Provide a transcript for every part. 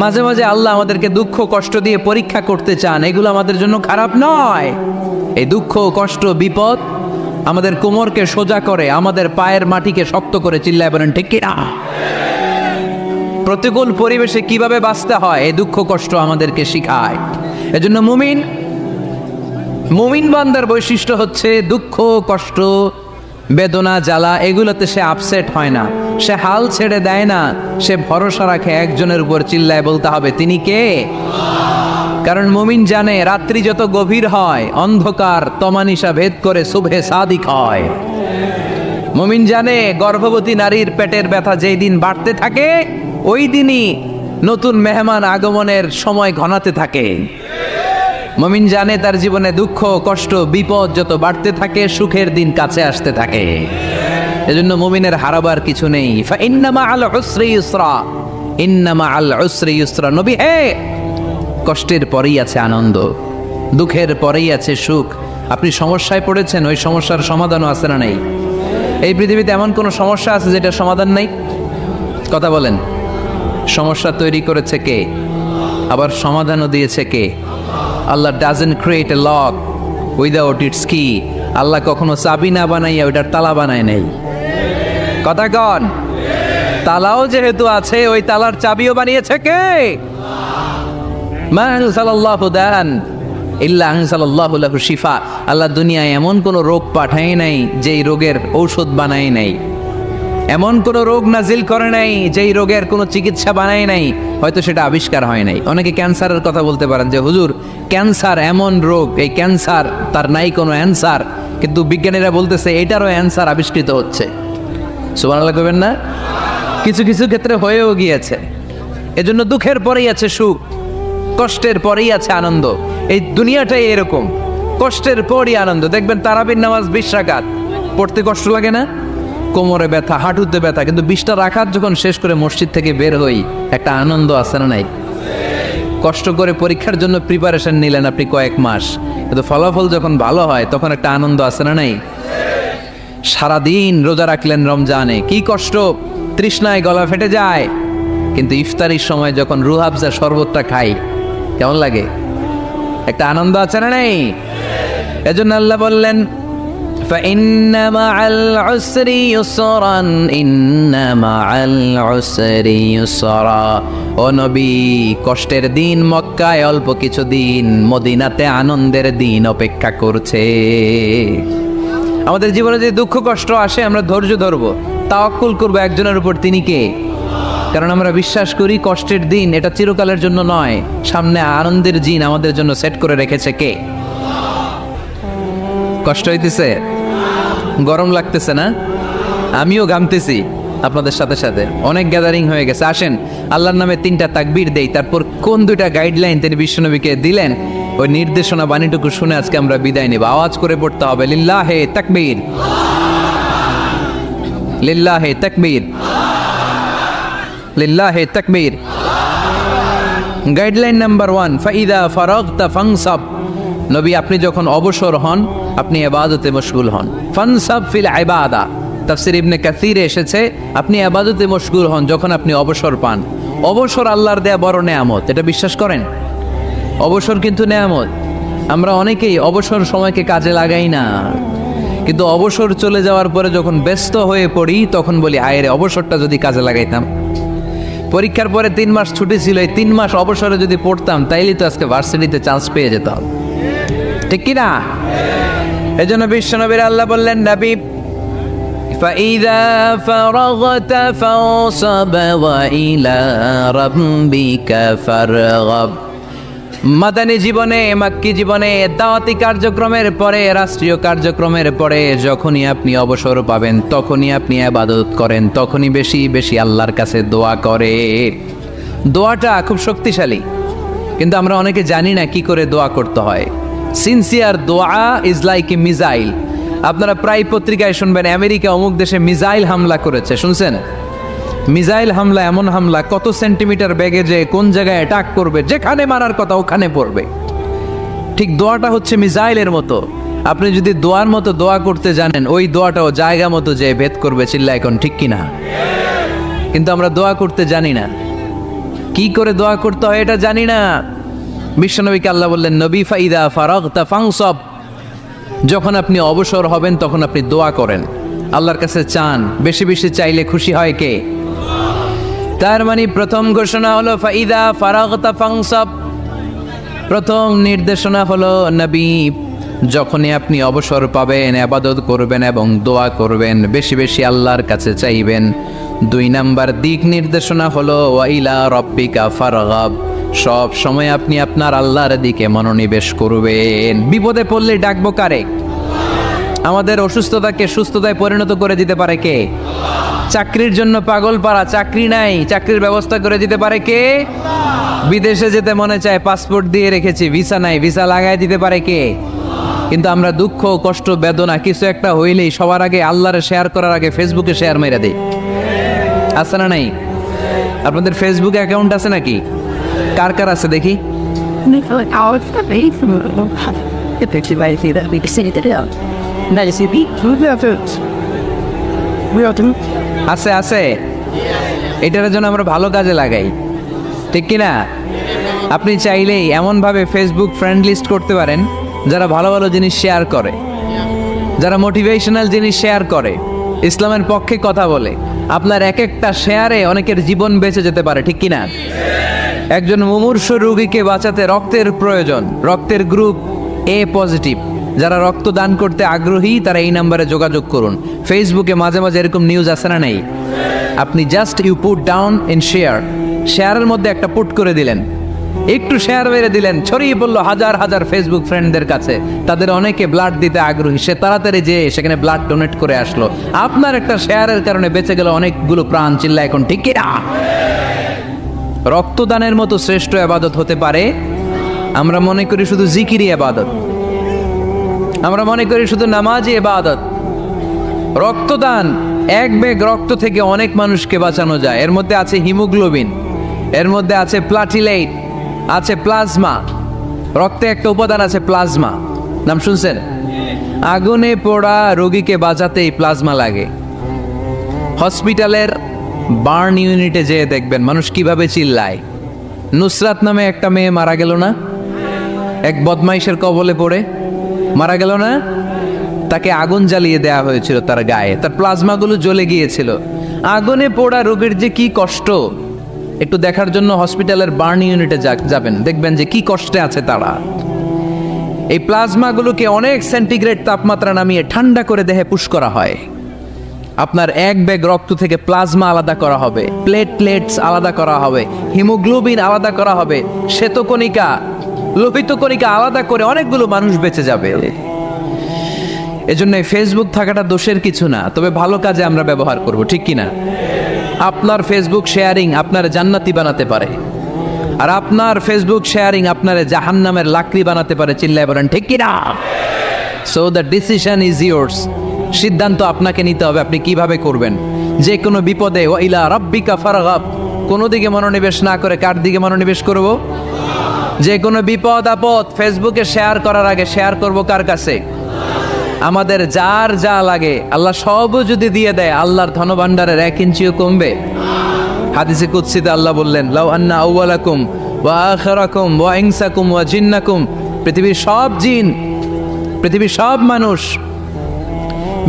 মাঝে মাঝে আল্লাহ আমাদেরকে দুঃখ কষ্ট দিয়ে পরীক্ষা করতে চান, এগুলো আমাদের জন্য খারাপ নয়। এই দুঃখ কষ্ট বিপদ আমাদের কোমরকে সোজা করে, আমাদের পায়ের মাটিকে শক্ত করে, চিল্লায় বলেন ঠিক কি না? প্রতিকূল পরিবেশে কিভাবে বাঁচতে হয় এই দুঃখ কষ্ট আমাদেরকে শিখায়। এজন্য মুমিন বান্দার বৈশিষ্ট্য হচ্ছে দুঃখ কষ্ট বেদনা জ্বালা এগুলোতে সে আপসেট হয় না, সে হাল ছেড়ে দেয় না, সে ভরসা রাখে একজনের উপর, চিল্লায় বলতে হবে তিনি কে? কারণ মুমিন জানে রাত্রি যত গভীর হয় অন্ধকার তমানিসা ভেদ করে সুবহে সাদিক হয়। মুমিন জানে গর্ভবতী নারীর পেটের ব্যথা যেই দিন বাড়তে থাকে ওই দিনই নতুন মেহমান আগমনের সময় ঘনাতে থাকে। মুমিন জানে তার জীবনে দুঃখ কষ্ট বিপদ যত বাড়তে থাকে সুখের দিন কাছে আসতে থাকে। এজন্য মুমিনের হারাবার কিছু নেই। ফা ইন্না মাআল উসরি ইউসরা, ইন্না মাআল উসরি ইউসরা। নবী হে, কষ্টের পরেই আছে আনন্দ, দুঃখের পরেই আছে সুখ। আপনি সমস্যায় পড়েছেন, ওই সমস্যার সমাধানও আছে না নেই? এই পৃথিবীতে এমন কোন সমস্যা আছে যেটার সমাধান নেই? কথা বলেন। সমস্যা তৈরি করেছে কে? আবার সমাধানও দিয়েছে কে? Allah doesn't create a lock without its key. Allah কখনো চাবি না বানাইয়া ওইটার তালা বানায় নাই। কথা কন। তালাও যেহেতু আছে ওই তালার চাবিও বানিয়েছে কে? মা আনজালাল্লাহু দান ইল্লা আনজালাল্লাহু লাহু শিফা। আল্লাহ দুনিয়ায় এমন কোন রোগ পাঠায় নাই যেই রোগের ঔষধ বানায় নাই, এমন কোন রোগ নাজিল করে নাই যেই রোগের কোনো চিকিৎসা বানায় নাই, হয়তো সেটা আবিষ্কার হয় নাই। অনেকে ক্যান্সারের কথা বলতে পারেন যে হুজুর ক্যান্সার এমন রোগ, এই ক্যান্সার তার নাই কোনো অ্যান্সার, কিন্তু বিজ্ঞানীরা বলতেছে এটারও অ্যান্সার আবিষ্কৃত হচ্ছে। সুবহানাল্লাহ কইবেন না? কিছু কিছু ক্ষেত্রে হয়েও গিয়েছে। এজন্য দুঃখের পরেই আছে সুখ, কষ্টের পরেই আছে আনন্দ। এই দুনিয়াটাই এরকম, কষ্টের পরই আনন্দ। দেখবেন তারাবির নামাজ 20 রাকাত পড়তে কষ্ট লাগে না? কোমরে ব্যথা, হাঁটুতে ব্যথা, কিন্তু 20টা রাকাত যখন শেষ করে মসজিদ থেকে বের হই একটা আনন্দ আছে না নাই? কষ্ট করে পরীক্ষার জন্য প্রিপারেশন নিলেন আপনি কয়েক মাস, কিন্তু ফলাফল যখন ভালো হয় তখন একটা আনন্দ আছে না নাই? সারাদিন রোজা রাখলেন রমজানে, কি কষ্ট, তৃষ্ণায় গলা ফেটে যায়, কিন্তু ইফতারির সময় যখন রুহ আফজা শরবতটা খাই কেমন লাগে? একটা আনন্দ আছে না নাই? এজন্য আল্লাহ বললেন فإن مع العسر يسرا إن مع العسر يسرا। ও নবী, কষ্টের দিন মক্কায় অল্প কিছু দিন, মদিনাতে আনন্দের দিন অপেক্ষা করছে। আমাদের জীবনে যে দুঃখ কষ্ট আসে আমরা ধৈর্য ধরবো, তাওয়াক্কুল করবো একজনের উপর, তিনি কে? কারণ আমরা বিশ্বাস করি কষ্টের দিন এটা চিরকালের জন্য নয়, সামনে আনন্দের দিন আমাদের জন্য সেট করে রেখেছে কে? কষ্ট হইতেছে, গরম লাগতেছে না? আমিও ঘামতেছি আপনাদের সাথে সাথে। অনেক গ্যাদারিং হয়ে গেছে, আসেন আল্লাহর নামে 3টা তাকবীর দেই, তারপর কোন 2টা গাইডলাইন তিনি বিশ্বনবীকে দিলেন ওই নির্দেশনা বাণীটুকু শুনে আজকে আমরা বিদায় নেব। আওয়াজ করে পড়তে হবে লিল্লাহে তাকবীর, লিল্লাহে তাকবীর, লিল্লাহে তাকবীর। গাইডলাইন নাম্বার 1, ফাইদা ফারাগতা ফানসাব। নবী আপনি যখন অবসর হন আপনি ইবাদতে মশগুল হন। ফানসাব ফিল ইবাদা, তাফসীর ইবনে কাসিরে এসেছে আপনি ইবাদতে মশগুল হন যখন আপনি অবসর পান। অবসর আল্লাহর দেয়া বড় নেয়ামত, এটা বিশ্বাস করেন? অবসর কিন্তু নেয়ামত। আমরা অনেকেই অবসর সময়কে কাজে লাগাই না, কিন্তু অবসর চলে যাওয়ার পরে যখন ব্যস্ত হয়ে পড়ি তখন বলি হায় রে, অবসরটা যদি কাজে লাগাইতাম। পরীক্ষার পরে 3 মাস ছুটি ছিল, এই 3 মাস অবসরে যদি পড়তাম তাইলে তো আজকে ভার্সিটিতে চান্স পেয়ে যেতাম, ঠিক কি না? এজন্য বিশ্বনবীর আল্লাহ বললেন নবী ফাইদা ফারাগতা ফানসাব ওয়া ইলা রাব্বিকা ফারগাব। মাদানী জীবনে, মাক্কি জীবনে, দাওয়াতি কার্যক্রমের পরে, রাষ্ট্রীয় কার্যক্রমের পরে যখনই আপনি অবসর পাবেন তখনই আপনি ইবাদত করেন, তখনই বেশি বেশি আল্লাহর কাছে দোয়া করে। দোয়াটা খুব শক্তিশালী, কিন্তু আমরা অনেকে জানি না কি করে দোয়া করতে হয়। সিনসিয়ার দোয়া ইজ লাইক এ মিসাইল। আপনারা প্রায় পত্রিকায় শুনবেন আমেরিকা অমুক দেশে মিসাইল হামলা করেছে, শুনছেন? মিসাইল হামলা এমন হামলা কত সেন্টিমিটার বেগে যে কোন জায়গায় অ্যাটাক করবে, যেখানে মারার কথা ওখানে পড়বে। ঠিক দোয়াটা হচ্ছে মিসাইলের মতো। আপনি যদি দোয়ার মতো দোয়া করতে জানেন ওই দোয়াটাও জায়গা মতো যে ভেদ করবে, চিল্লা এখন ঠিক কিনা? কিন্তু আমরা দোয়া করতে জানি না। কি করে দোয়া করতে হয় এটা জানি না। বিশ্বনবীকে আল্লাহ বললেন, নবী ফাইদা ফারাগতা ফানসব, যখন আপনি অবসর হবেন তখন আপনি দোয়া করেন, আল্লাহর কাছে চান। বেশি বেশি চাইলে খুশি হয় কে? তার মানে প্রথম ঘোষণা হলো ফাইদা ফারাগতা ফানসব, প্রথম নির্দেশনা হলো নবী যখনই আপনি অবসর পাবেন ইবাদত করবেন এবং দোয়া করবেন, বেশি বেশি আল্লাহর কাছে চাইবেন। 2 নাম্বার দিক নির্দেশনা হলো ওয়াইলা রব্বিকা ফারগাব, সব সময় আপনি আপনার আল্লাহর দিকে মনোনিবেশ করবেন। বিপদে পড়লে ডাকবো কারে? আমাদের অসুস্থতাকে সুস্থতায় পরিণত করে দিতে পারে কে? চাকরির জন্য পাগল পারা, চাকরি নাই, চাকরির ব্যবস্থা করে দিতে পারে কে? বিদেশে যেতে মনে চায়, পাসপোর্ট দিয়ে রেখেছি, ভিসা নাই, ভিসা লাগাই দিতে পারে কে? কিন্তু আমরা দুঃখ কষ্ট বেদনা কিছু একটা হইলেই সবার আগে আল্লাহরে শেয়ার করার আগে ফেসবুকে শেয়ার মেরে দেই। আছে না নাই? আপনাদের ফেসবুক অ্যাকাউন্ট আছে নাকি? কার কার আছে দেখি? আছে আছে, এটার জন্য আমরা ভালো কাজে লাগাই, ঠিক কিনা? আপনি চাইলেই এমনভাবে ফেসবুক ফ্রেন্ড লিস্ট করতে পারেন যারা ভালো ভালো জিনিস শেয়ার করে, যারা মোটিভেশনাল জিনিস শেয়ার করে, ইসলামের পক্ষে কথা বলে। আপনার এক একটা শেয়ারে অনেকের জীবন বেঁচে যেতে পারে, ঠিক কিনা? একজন মুমূর্ষ রোগীকে বাঁচাতে রক্তের প্রয়োজন, রক্তের গ্রুপ এ পজিটিভ, যারা রক্ত দান করতে আগ্রহী তারা এই নাম্বারে যোগাযোগ করুন। ফেসবুকে মাঝে মাঝে এরকম নিউজ আসে না নাই? আপনি just you put down in share, শেয়ারের মধ্যে একটা পুট করে দিলেন, একটু শেয়ার মেরে দিলেন, ছড়িয়ে পড়লো হাজার হাজার ফেসবুক ফ্রেন্ডদের কাছে। তাদের অনেকে ব্লাড দিতে আগ্রহী, সে তাড়াতাড়ি যেয়ে সেখানে ব্লাড ডোনেট করে আসলো। আপনার একটা শেয়ারের কারণে বেঁচে গেল অনেকগুলো প্রাণ। চিল্লা এখন ঠিক কিনা? রক্তদানের মতো শ্রেষ্ঠ ইবাদত হতে পারে? আমরা মনে করি শুধু জিকিরি ইবাদত, আমরা মনে করি শুধু নামাজি ইবাদত। রক্তদান, এক ব্যাগ রক্ত থেকে অনেক মানুষকে বাঁচানো যায়। এর মধ্যে আছে হিমোগ্লোবিন, এর মধ্যে আছে প্লাটিলেট, আছে প্লাজমা। রক্তে একটা উপাদান আছে প্লাজমা, নাম শুনছেন? আগুনে পোড়া রোগীকে বাঁচাতে এই প্লাজমা লাগে। হসপিটালের বার্ন ইউনিটে যেয়ে দেখবেন মানুষ কিভাবে চিল্লায়। নুসরাত নামে একটা মেয়ে মারা গেল না, এক বদমাইশের কবলে পড়ে মারা গেল না? তাকে আগুন জ্বালিয়ে দেয়া হয়েছিল তার গায়ে, তার প্লাজমাগুলো জ্বলে গিয়েছিল। আগুনে পোড়া রোগীর যে কি কষ্ট, একটু দেখার জন্য হসপিটালের বার্ন ইউনিটে যাবেন, দেখবেন যে কি কষ্টে আছে তারা। এই প্লাজমাগুলোকে অনেক সেন্টিগ্রেড তাপমাত্রা নামিয়ে ঠান্ডা করে দেহে পুশ করা হয়। আপনার এক ব্যাগ রক্ত থেকে প্লাজমা আলাদা করা হবে, প্লেটলেটস আলাদা করা হবে, হিমোগ্লোবিন আলাদা করা হবে, শ্বেতকণিকা, লোহিত কণিকা আলাদা করে অনেকগুলো মানুষ বেঁচে যাবে। এজন্য ফেসবুক থাকাটা দোষের কিছু না, তবে ভালো কাজে আমরা ব্যবহার করব, ঠিক কিনা? আপনার ফেসবুক শেয়ারিং আপনার জান্নাতি বানাতে পারে, আর আপনার ফেসবুক শেয়ারিং আপনার জাহান্নামের লাকড়ি বানাতে পারে। চিল্লায় বলেন ঠিক কিনা? So the decision is yours, সিদ্ধান্ত আপনাকে নিতে হবে আপনি কিভাবে করবেন। যে কোনো বিপদে ওয়াইলা রাব্বিকা ফারগাব, কোনো দিকে মনোনিবেশ না করে কার দিকে মনোনিবেশ করব? যে কোনো বিপদ আপদ ফেসবুকে শেয়ার করার আগে শেয়ার করব কার কাছে? আমাদের যার যা লাগে আল্লাহ সবও যদি দিয়ে দেয়, আল্লাহর ধনভাণ্ডারের 1 ইঞ্চিও কমবে? হাদিসে কুদসিতে আল্লাহ বললেন, লাউ আন্না আউওয়ালাকুম ওয়া আখিরাকুম ওয়া ইনসাকুম ওয়া জিন্নাকুম, পৃথিবীর সব জিন, পৃথিবীর সব মানুষ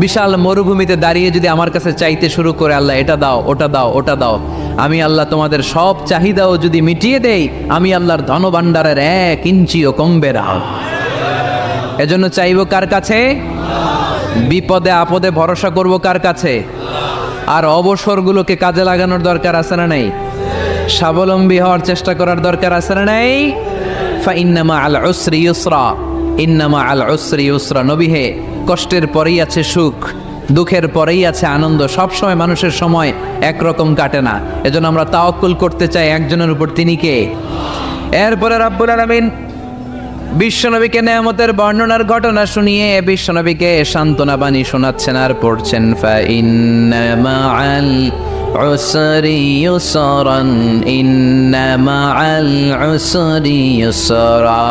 বিশাল মরুভূমিতে দাঁড়িয়ে যদি আমার কাছে চাইতে শুরু করে, আল্লাহ এটা দাও, ওটা দাও, ওটা দাও, আমি আল্লাহ তোমাদের সব চাহিদাও যদি মিটিয়ে দেই, আমি আল্লাহর ধনভাণ্ডারের 1 ইঞ্চিও কমবে না। এজন্য চাইবো কার কাছে? বিপদে আপদে ভরসা করব কার কাছে? আর অবসরগুলোকে কাজে লাগানোর দরকার আছে না নাই? স্বাবলম্বী হওয়ার চেষ্টা করার দরকার আছে না নাই? ফাইন্না মাআল উসরি ইউসরা, ইন্না মাআল উসরি ইউসরা। নবী হে, কষ্টের পরেই আছে সুখ, দুঃখের পরেই আছে আনন্দ। সব সময় মানুষের সময় একরকম কাটে না। এজন্য আমরা তাওয়াক্কুল করতে চাই একজনের উপর, তিনি কে? এরপরে রাব্বুল আলামিন বিশ্বনবীকে নেয়ামতের বর্ণনার ঘটনা শুনিয়ে বিশ্বনবীকে সান্ত্বনা বাণী শোনাচ্ছেন আর পড়ছেন, ফাইন্না মাআল উসরি ইউসরান, ইন্না মাআল উসরি ইউসরা।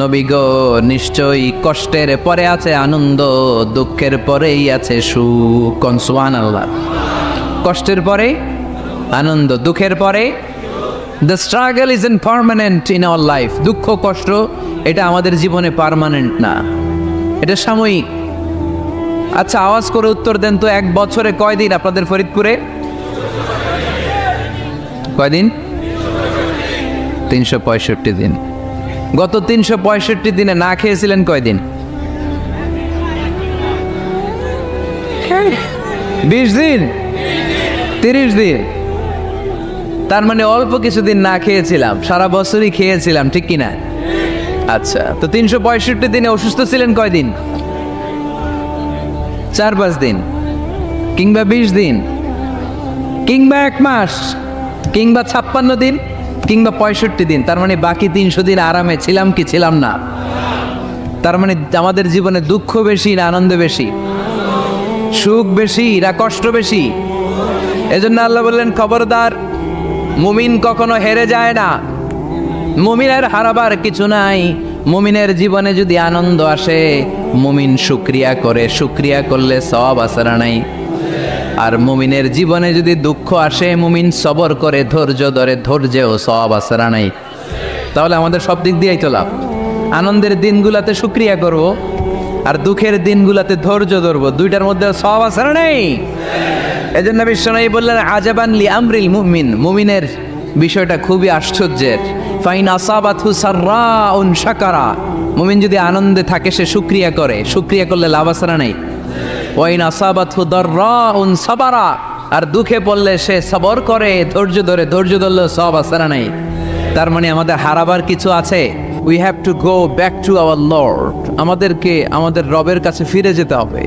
নবী গো, নিশ্চয়ই কষ্টের পরে আছে আনন্দ, দুঃখের পরেই আছে সুখ। সুবহানাল্লাহ। কষ্টের পরে আনন্দ, দুঃখের পরে the struggle is permanent in our life. দুঃখ কষ্ট এটা আমাদের জীবনে পার্মানেন্ট না, এটা সাময়িক। আচ্ছা, আওয়াজ করে উত্তর দেন তো, এক বছরে কয়দিন আপনাদের ফরিদপুরে? কয়দিন? 365 দিন। গত 365 দিনে না খেয়েছিলেন কয়দিন? 20 দিন, 30 দিন। তার মানে অল্প কিছুদিন না খেয়েছিলাম, সারা বছরই খেয়েছিলাম, ঠিক কিনা? আচ্ছা, তো 365 দিনে অসুস্থ ছিলেন কয়দিন? 4-5 দিন, কিংবা 20 দিন, কিংবা 1 মাস, কিংবা 56 দিন, কিংবা 65 দিন। তার মানে বাকি 300 দিন আরামে ছিলাম কি ছিলাম না? তার মানে আমাদের জীবনে দুঃখ বেশি না আনন্দ বেশি? সুখ বেশি না কষ্ট বেশি? এজন্য আল্লাহ বললেন, খবরদার, মুমিন কখনো হেরে যায় না, মুমিনের হারাবার কিছু নাই। মুমিনের জীবনে যদি আনন্দ আসে, মুমিন শুকরিয়া করে, শুকরিয়া করলে সওয়াব আছে না নাই? আর মুমিনের জীবনে যদি দুঃখ আসে, মুমিন সবর করে, ধৈর্য ধরে, ধৈর্যেও সওয়াব আছে না নাই? তাহলে আমাদের সব দিক দিয়েই তো লাভ। আনন্দের দিনগুলাতে শুকরিয়া করব, আর দুঃখের দিনগুলাতে ধৈর্য ধরবো, দুইটার মধ্যে সওয়াব আছে না নাই? এজন্য বিশ্বনবী বললেন, আজাবান লি আমরিল মুমিন, মুমিনের বিষয়টা খুবই আশ্চর্যের। ফাইন আসাবাতহু সাররাউন শাকারা, মুমিন যদি আনন্দে থাকে সে শুকরিয়া করে, শুকরিয়া করলে লাভ আছে না নাই? ওয়াইন আসাবাতহু দাররাউন সাবারা, আর দুঃখে পড়লে সে সবর করে, ধৈর্য ধরে, ধৈর্য ধরলে সওয়াব আছে না নাই? তার মানে আমাদের হারাবার কিছু আছে। We have to go back to our Lord. আমাদেরকে আমাদের রবের কাছে ফিরে যেতে হবে।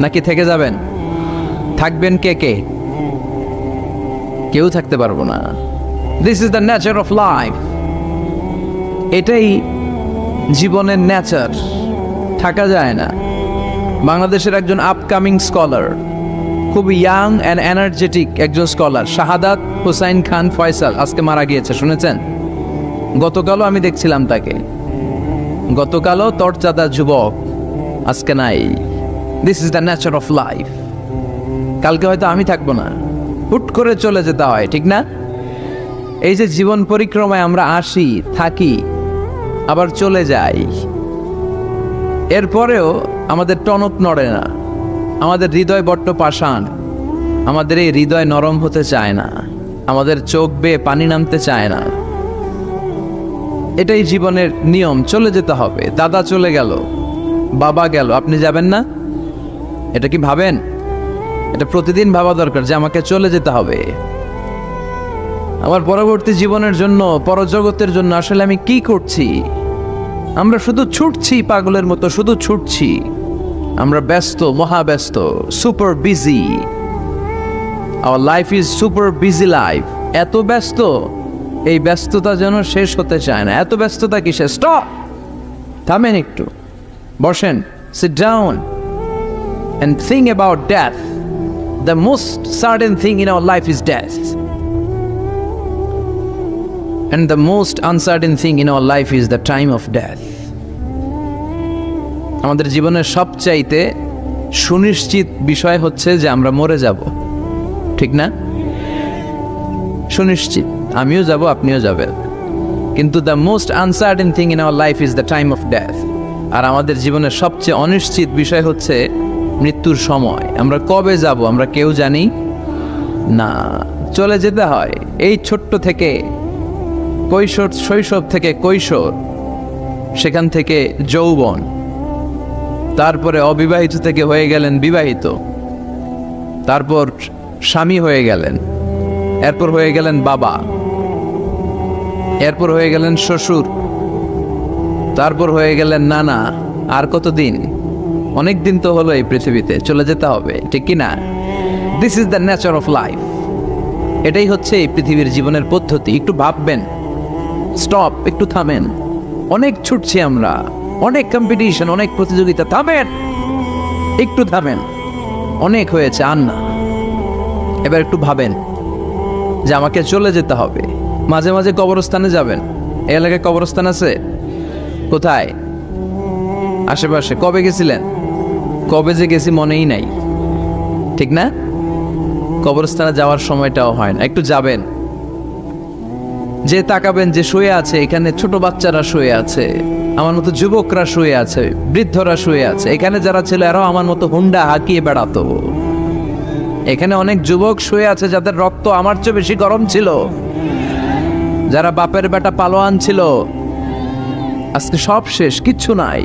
নাকি থেকে যাবেন? থাকবেন কে কে? কেউ থাকতে পারবো না। This is the nature of life. এটাই জীবনের নেচার, থাকা যায় না। বাংলাদেশের একজন আপকামিং স্কলার, খুব ইয়াং অ্যান্ড এনার্জেটিক একজন স্কলার, শাহাদাত হুসাইন খান ফয়সাল, আজকে মারা গিয়েছে, শুনেছেন? গতকালও আমি দেখছিলাম তাকে, গতকালও তরচাদা যুবক, আজকে নাই। This is the nature of life. কালকে হয়তো আমি থাকবো না, হুট করে চলে যেতে হয়, ঠিক না? এই যে জীবন পরিক্রমায় আমরা আসি, থাকি, আবার চলে যাই, এরপরেও আমাদের টনক নড়ে না, আমাদের হৃদয় বড্ড পাষাণ, আমাদের এই হৃদয় নরম হতে চায় না, আমাদের চোখ বেয়ে পানি নামতে চায় না। এটাই জীবনের নিয়ম, চলে যেতে হবে। দাদা চলে গেল, বাবা গেল, আপনি যাবেন না? এটা কি ভাবেন? এটা প্রতিদিন ভাবা দরকার যে আমাকে চলে যেতে হবে। আমার পরবর্তী জীবনের জন্য, পরজগতের জন্য আসলে আমি কি করছি? আমরা শুধু ছুটছি, পাগলের মতো শুধু ছুটছি। আমরা ব্যস্ত, মহাব্যস্ত, super busy. Our life is super busy life. এত ব্যস্ত, এই ব্যস্ততা যেন শেষ হতে চায় না। এত ব্যস্ততা কিসে? স্টপ, থামেন একটু, বসেন, sit down and think about death. The most certain thing in our life is death, and the most uncertain thing in our life is the time of death. আমাদের জীবনের সবচাইতে সুনিশ্চিত বিষয় হচ্ছে যে আমরা মরে যাব, ঠিক না? সুনিশ্চিত, আমিও যাব, আপনিও যাবেন। কিন্তু the most uncertain thing in our life is the time of death. আর আমাদের জীবনের সবচেয়ে অনিশ্চিত বিষয় হচ্ছে মৃত্যুর সময়। আমরা কবে যাব আমরা কেউ জানি না। চলে যেতে হয় এই ছোট্ট থেকে, কৈশোর, শৈশব থেকে কৈশোর, সেখান থেকে যৌবন, তারপরে অবিবাহিত থেকে হয়ে গেলেন বিবাহিত, তারপর স্বামী হয়ে গেলেন, এরপর হয়ে গেলেন বাবা, এরপর হয়ে গেলেন শ্বশুর, তারপর হয়ে গেলেন নানা। আর কতদিন? অনেক দিন তো হলো এই পৃথিবীতে, চলে যেতে হবে, ঠিক কি না? This is the nature of life. এটাই হচ্ছে এই পৃথিবীর জীবনের পদ্ধতি। একটু ভাববেন, স্টপ, একটু থামেন। অনেক ছুটছি আমরা, অনেক কম্পিটিশন, অনেক প্রতিযোগিতা, থামেন, একটু থামেন। অনেক হয়েছে, আর না। এবার একটু ভাবেন যে আমাকে চলে যেতে হবে। মাঝে মাঝে কবরস্থানে যাবেন। এই এলাকায় কবরস্থান আছে? কোথায়? আশেপাশে। কবে গেছিলেন? কবে যে গেছি মনেই নাই, ঠিক না? কবরস্থানে যাওয়ার সময়টাও হয় না। একটু যাবেন, যে তাকাবেন যে শুয়ে আছে, এখানে ছোট বাচ্চারা শুয়ে আছে, আমার মতো যুবকরা শুয়ে আছে, বৃদ্ধরা শুয়ে আছে। এখানে যারা ছিল এরাও আমার মতো হুন্ডা হাঁকিয়ে বেড়াতো। এখানে অনেক যুবক শুয়ে আছে যাদের রক্ত আমার চেয়ে বেশি গরম ছিল, যারা বাপের বেটা পালোয়ান ছিল। আজকে সব শেষ, কিচ্ছু নাই,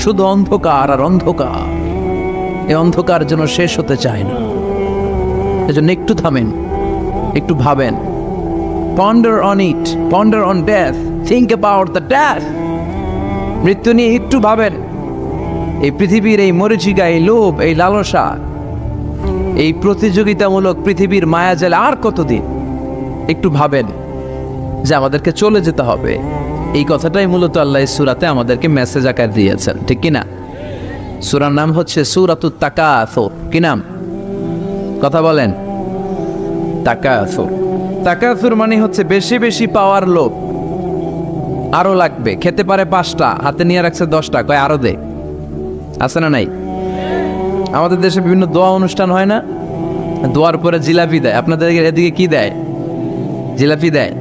শুধু অন্ধকার আর অন্ধকার। এই অন্ধকার যেন শেষ হতে চায় না। এজন্য একটু থামেন, একটু ভাবেন। Ponder on it, ponder on death, think about the death. মৃত্যু নিয়ে একটু ভাবেন। এই পৃথিবীর এই মরীচিকা, এই লোভ, এই লালসা, এই প্রতিযোগিতামূলক পৃথিবীর মায়াজালে আর কতদিন? একটু ভাবেন যে আমাদেরকে চলে যেতে হবে। এই কথাটাই মূলত আল্লাহ সূরাতে আমাদেরকে মেসেজ আকার দিয়েছেন, ঠিক কিনা? সূরার নাম হচ্ছে সূরাতুত তাকাসুর। কি নাম? কথা বলেন। তাকাসুর। তাকাসুর মানে হচ্ছে বেশি বেশি পাওয়ার লোভ। আরো লাগবে, খেতে পারে 5টা, হাতে নিয়ে রাখছে 10টা, কয় আরো দে। আছে না নাই? আমাদের দেশে বিভিন্ন দোয়া অনুষ্ঠান হয় না? দোয়ার পরে জিলাপি দেয়। আপনাদের এদিকে কি দেয়? জিলাপি দেয়।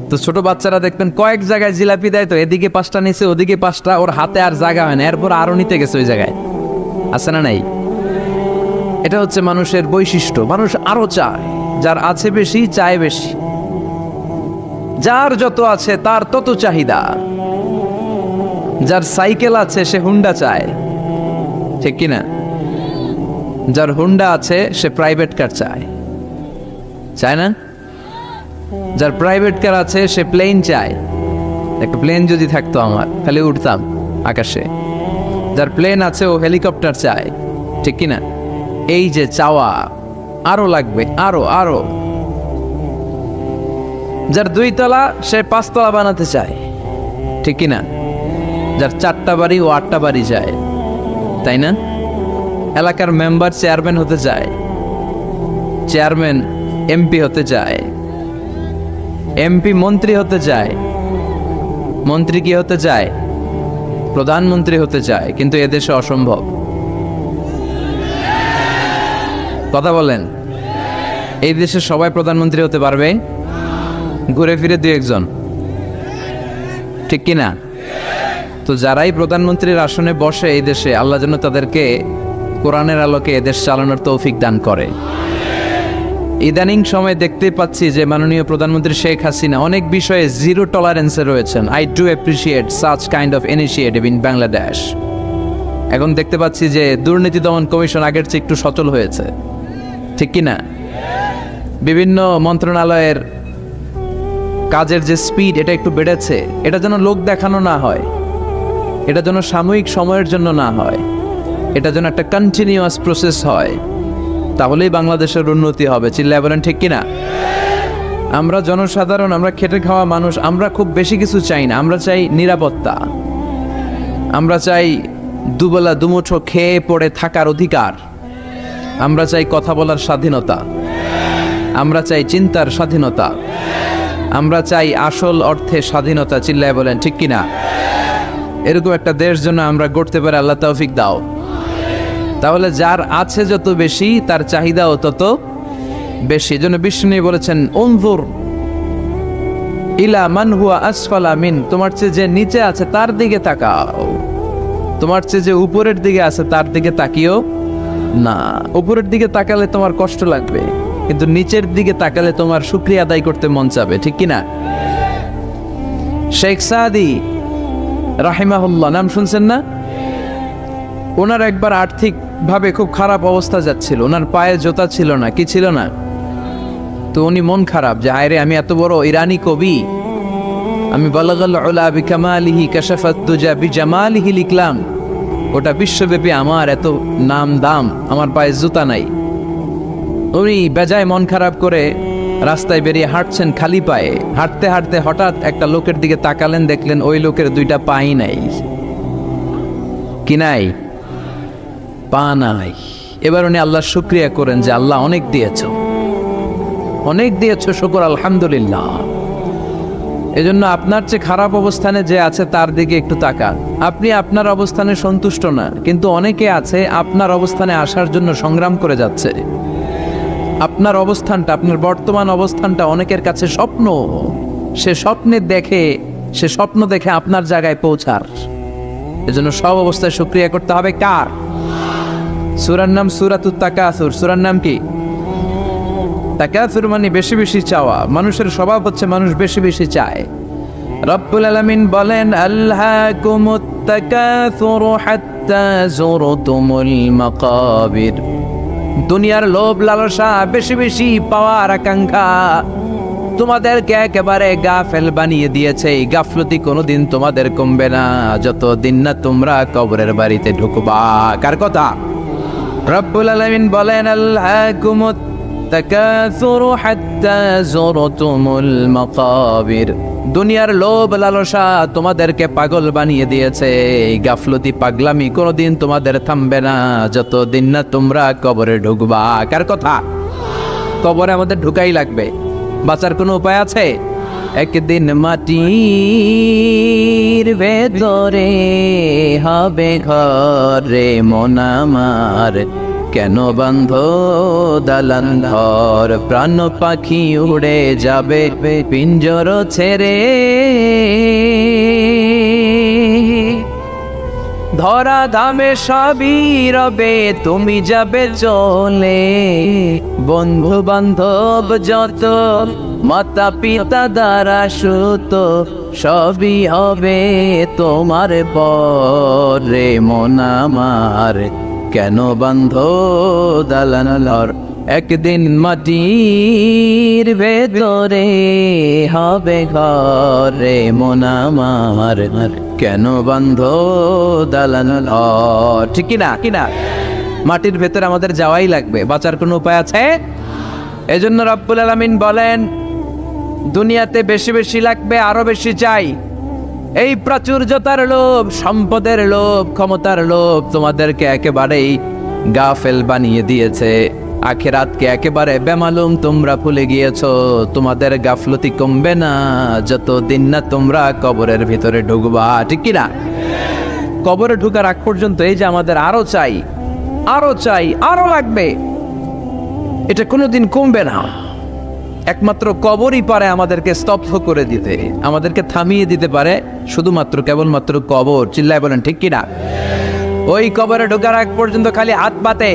তো ছোট বাচ্চারা দেখবেন কয়েক জায়গায় জিলাপি দেয়, তো এদিকে 5টা নিচে, ওদিকে 5টা, ওর হাতে আর জায়গা হয় না, এরপর আরো নিতে গেছে ওই জায়গায়। আছে না নাই? এটা হচ্ছে মানুষের বৈশিষ্ট্য। মানুষ আরো চায়, যার আছে বেশি চায় বেশি। যার যত আছে তার তত চাহিদা। যার সাইকেল আছে সে হুন্ডা চায়, ঠিক কিনা? যার হুন্ডা আছে সে প্রাইভেট কার চায়, চায় না? যার প্রাইভেট কার আছে সে প্লেন চায়। একটা প্লেন যদি থাকতো আমার, খালি উঠতাম আকাশে। যার প্লেন আছে ও হেলিকপ্টার চায়, ঠিক কিনা? এই যে চাওয়া, আরো লাগবে, আরো আরো। যার 2 তলা সে 5 তলা বানাতে চায়, ঠিক কিনা? যার 4টা বাড়ি ও 8টা বাড়ি চায়, তাই না? এলাকার মেম্বার চেয়ারম্যান হতে চায়, চেয়ারম্যান এমপি হতে চায়, এমপি মন্ত্রী হতে চায়, মন্ত্রী কি হতে চায়? প্রধানমন্ত্রী হতে চায়। কিন্তু এদেশে অসম্ভব। কথা বলেন। এই দেশে সবাই প্রধানমন্ত্রী হতে পারবে? ঘুরে ফিরে 2-1 জন, ঠিক কিনা? তো যারাই প্রধানমন্ত্রীর আসনে বসে এই দেশে, আল্লাহ যেন তাদেরকে কোরআনের আলোকে এদেশ চালানোর তৌফিক দান করে। ইদানিং সময় দেখতে পাচ্ছি যে মাননীয় প্রধানমন্ত্রী শেখ হাসিনা অনেক বিষয়ে জিরো টলারেন্সে রয়েছেন। I do appreciate such kind of initiative in Bangladesh. এখন দেখতে পাচ্ছি যে দুর্নীতি দমন কমিশন আগের চেয়ে একটু সচল হয়েছে, ঠিক কিনা? বিভিন্ন মন্ত্রণালয়ের কাজের যে স্পিড, এটা একটু বেড়েছে। এটা যেন লোক দেখানো না হয়, এটা যেন সাময়িক সময়ের জন্য না হয়, এটা যেন একটা কন্টিনিউয়াস প্রসেস হয়। তাহলেই বাংলাদেশের উন্নতি হবে। চিল্লায় বলেন, ঠিক কিনা? আমরা জনসাধারণ, আমরা খেটে খাওয়া মানুষ, আমরা খুব বেশি কিছু চাই না। আমরা চাই নিরাপত্তা, আমরা চাই দুবেলা দুমুঠো খেয়ে পড়ে থাকার অধিকার, আমরা চাই কথা বলার স্বাধীনতা, আমরা চাই চিন্তার স্বাধীনতা, আমরা চাই আসল অর্থে স্বাধীনতা। চিল্লায় বলেন, ঠিক কিনা? এরকম একটা দেশ যেন আমরা গড়তে পারি, আল্লাহ তৌফিক দাও। তাহলে যার আছে যত বেশি, তার চাহিদাও তত বেশি। এজন্য বিষ্ণু বলেছেন, উনজুর ইলা মান হুয়া আসফালা মিন, তোমার চেয়ে যে নিচে আছে তার দিকে তাকাও, তোমার চেয়ে যে উপরের দিকে আছে তার দিকে তাকিও না। উপরের দিকে তাকালে তোমার কষ্ট লাগবে, কিন্তু নিচের দিকে তাকালে তোমার শুকরিয়া আদায় করতে মন চাবে, ঠিক কিনা? শেখ সাদি রাহিমাহুল্লাহ, নাম শুনছেন না? ওনার একবার আর্থিক ভাবে খুব খারাপ অবস্থা যাচ্ছিল, ওনার পায়ে জোতা ছিল না, কি ছিল না? তো উনি মন খারাপ যে হায়রে, আমি এত বড় ইরানি কবি, আমি বালাগাল উলা বিকামালিহি কাশাফাত দুজা বিজামালিহি লিখলাম, ওটা বিশ্বব্যাপী আমার এত নাম দাম, আমার পায়ে জুতা নাই। উনি বেজায় মন খারাপ করে রাস্তায় বেরিয়ে হাঁটছেন খালি পায়ে। হাঁটতে হাঁটতে হঠাৎ একটা লোকের দিকে তাকালেন, দেখলেন ওই লোকের 2টা পাই নাই। কি নাই? পা নাই। এবার উনি আল্লাহর শুকরিয়া করেন যে আল্লাহ অনেক দিয়েছ, অনেক দিয়েছ, শুকর আলহামদুলিল্লাহ। এজন্য আপনার চেয়ে খারাপ অবস্থানে যে আছে তার দিকে একটু তাকান। আপনি আপনার অবস্থানে সন্তুষ্ট না, কিন্তু অনেকে আছে আপনার অবস্থানে আসার জন্য সংগ্রাম করে যাচ্ছে। আপনার অবস্থানটা, আপনার বর্তমান অবস্থানটা অনেকের কাছে স্বপ্ন, সে স্বপ্ন দেখে আপনার জায়গায় পৌঁছার। এজন্য সব অবস্থায় শুকরিয়া করতে হবে কার? সূরার নাম সূরাতুত তাকাসুর। সূরার নাম কি? তাকাসুর মানে বেশি বেশি চাওয়া। মানুষের স্বভাব হচ্ছে মানুষ বেশি বেশি চায়। রব্বুল আলামিন বলেন, আলহাকুমুত তাকাসুর হাত্তা যুরতুমুল মাকাবির। দুনিয়ার লোভ লালসা, বেশি বেশি পাওয়ার আকাঙ্ক্ষা তোমাদেরকে একেবারে গাফেল বানিয়ে দিয়েছে। এই গাফলতি কোনোদিন তোমাদের কমবে না যতদিন না তোমরা কবরের বাড়িতে ঢুকবা। কার কথা? রব্বুল আলামিন বলেন, আলহাকুমুত তাকাসুর হাত্তা যুরতুমুল মাকাবির। দুনিয়ার লোভ লালসা তোমাদেরকে পাগল বানিয়ে দিয়েছে। এই গাফলতি পাগলামি কোনোদিন তোমাদের থামবে না যতদিন না তোমরা কবরে ঢুকবা। কার কথা? কবরে আমাদের ঢুকাই লাগবে, বাঁচার কোনো উপায় আছে? একদিন মাটির ভেতরে হবে ঘরে মন আমার, কেন বান্ধ দালান ঘর? প্রাণ পাখি উড়ে যাবে পিঞ্জর ছেড়ে, ধরা ধামে সবই রবে তুমি যাবে চলে। বন্ধু বান্ধব যত, মাতা পিতা দ্বারা সুত, সবই হবে তোমার পরে মন আমার, কেন বান্ধ দালান ঘর? একদিন মাটির ভেতরে হবে ঘরে মন আমার, কেন বান্ধ দালান ঘর? ঠিক কিনা? কিনা? মাটির ভেতরে আমাদের যাওয়াই লাগবে, বাঁচার কোনো উপায় আছে? এজন্য রব্বুল আলামিন বলেন, দুনিয়াতে বেশি বেশি লাগবে, আরো বেশি চাই। এই প্রাচুর্যতার লোভ, সম্পদের লোভ, ক্ষমতার লোভ তোমাদেরকে একেবারেই গাফেল বানিয়ে দিয়েছে। আখিরাতকে একেবারে বেমালুম তোমরা ভুলে গিয়েছো। তোমাদের গাফলতি কমবে না যতদিন না তোমরা কবরের ভিতরে ঢুকবা। ঠিক কিনা? কবরে ঢুকার আগ পর্যন্ত এই যে আমাদের আরো চাই, আরো চাই, আরো লাগবে, এটা কোনোদিন কমবে না। একমাত্র কবরই পারে আমাদেরকে স্তব্ধ করে দিতে, আমাদেরকে থামিয়ে দিতে পারে শুধুমাত্র কেবলমাত্র কবর। চিল্লায় বলেন ঠিক কিনা? ওই কবরে ঢোকার আগ পর্যন্ত খালি হাত পাতে,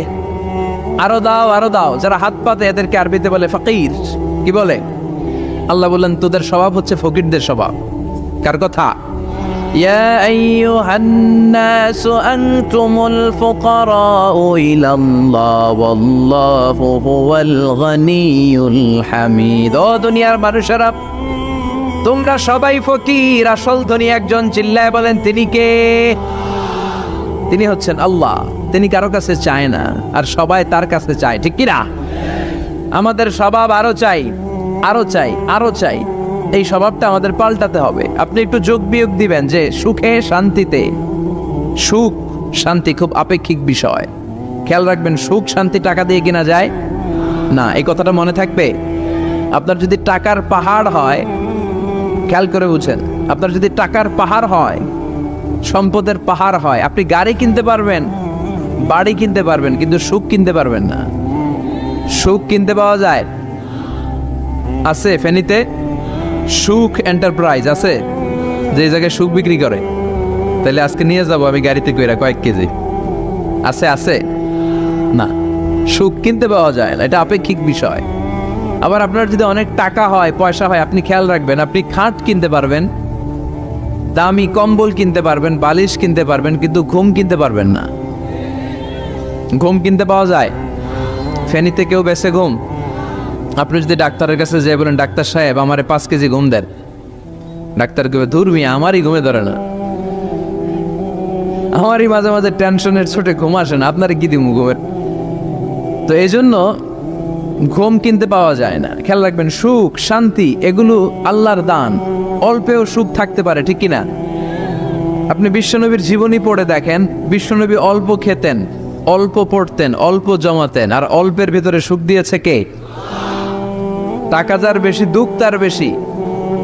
আরো দাও, আরো দাও। যারা হাত পাতে এদেরকে আরবিতে বলে ফকির। কি বলে? আল্লাহ বললেন, তোদের স্বভাব হচ্ছে ফকিরদের স্বভাব। কার কথা? ইয়া আইয়ুহান নাসু আনতুমুল ফুকারাউ ইলাল্লাহ ওয়াল্লাহু হুয়াল গনিয়ুল হামিদ। ও দুনিয়ার মানুষেরা, তোমরা সবাই ফকির, আসল ধনী একজন। চিল্লায় বলেন তিনি কে? তিনি হচ্ছেন আল্লাহ। তিনি কারো কাছে চায় না, আর সবাই তার কাছে চায়। ঠিক কিনা? আমাদের স্বভাব আরো চাই, আরো চাই, আরো চাই। এই স্বভাবটা আমাদের পাল্টাতে হবে। আপনি একটু যোগ বিয়োগ দিবেন যে সুখে শান্তিতে, সুখ শান্তি খুব আপেক্ষিক বিষয়। খেয়াল রাখবেন, সুখ শান্তি টাকা দিয়ে কিনা যায় না। এই কথাটা মনে থাকবে। আপনার যদি টাকার পাহাড় হয়, খেয়াল করে বুঝেন, আপনার যদি টাকার পাহাড় হয়, সম্পদের পাহাড় হয়, আপনি গাড়ি কিনতে পারবেন, বাড়ি কিনতে পারবেন, কিন্তু সুখ কিনতে পারবেন না। সুখ কিনতে পাওয়া যায়? আছে ফেনীতে সুখ এন্টারপ্রাইজ আছে, যে জায়গায় সুখ বিক্রি করে। তাহলে আজকে নিয়ে যাব আমি গাড়িতে কইরা কয়েক কেজি। আছে? আছে না। সুখ কিনতে পাওয়া যায় না, এটা আপেক্ষিক বিষয়। আবার আপনার যদি অনেক টাকা হয়, পয়সা হয়, আপনি খেয়াল রাখবেন, আপনি খাট কিনতে পারবেন, দামি কম্বল কিনতে পারবেন, বালিশ কিনতে পারবেন, কিন্তু ঘুম কিনতে পারবেন না। ঘুম কিনতে পাওয়া যায়? ফেনীতে কেউ বেছে ঘুম? আপনি যদি ডাক্তারের কাছে যেয়ে বলেন, ডাক্তার সাহেব আমারে 5 কেজি ঘুম দেন, ডাক্তার কবে, ধুর মিয়া আমারই ঘুমে ধরে না, আমারই মাঝে মাঝে টেনশনের ছোটে ঘুম আসে না, আপনারে কি দিমু ঘুমের? তো এই জন্য ঘুম কিনতে পাওয়া যায় না। খেয়াল রাখবেন, সুখ শান্তি এগুলো আল্লাহর দান। অল্পেও সুখ থাকতে পারে। ঠিক কিনা? আপনি বিশ্বনবীর জীবনী পড়ে দেখেন, বিশ্বনবী অল্প খেতেন, অল্প পড়তেন, অল্প জমাতেন, আর অল্পের ভিতরে সুখ দিয়েছে কে? টাকা যার বেশি, দুঃখ তার বেশি।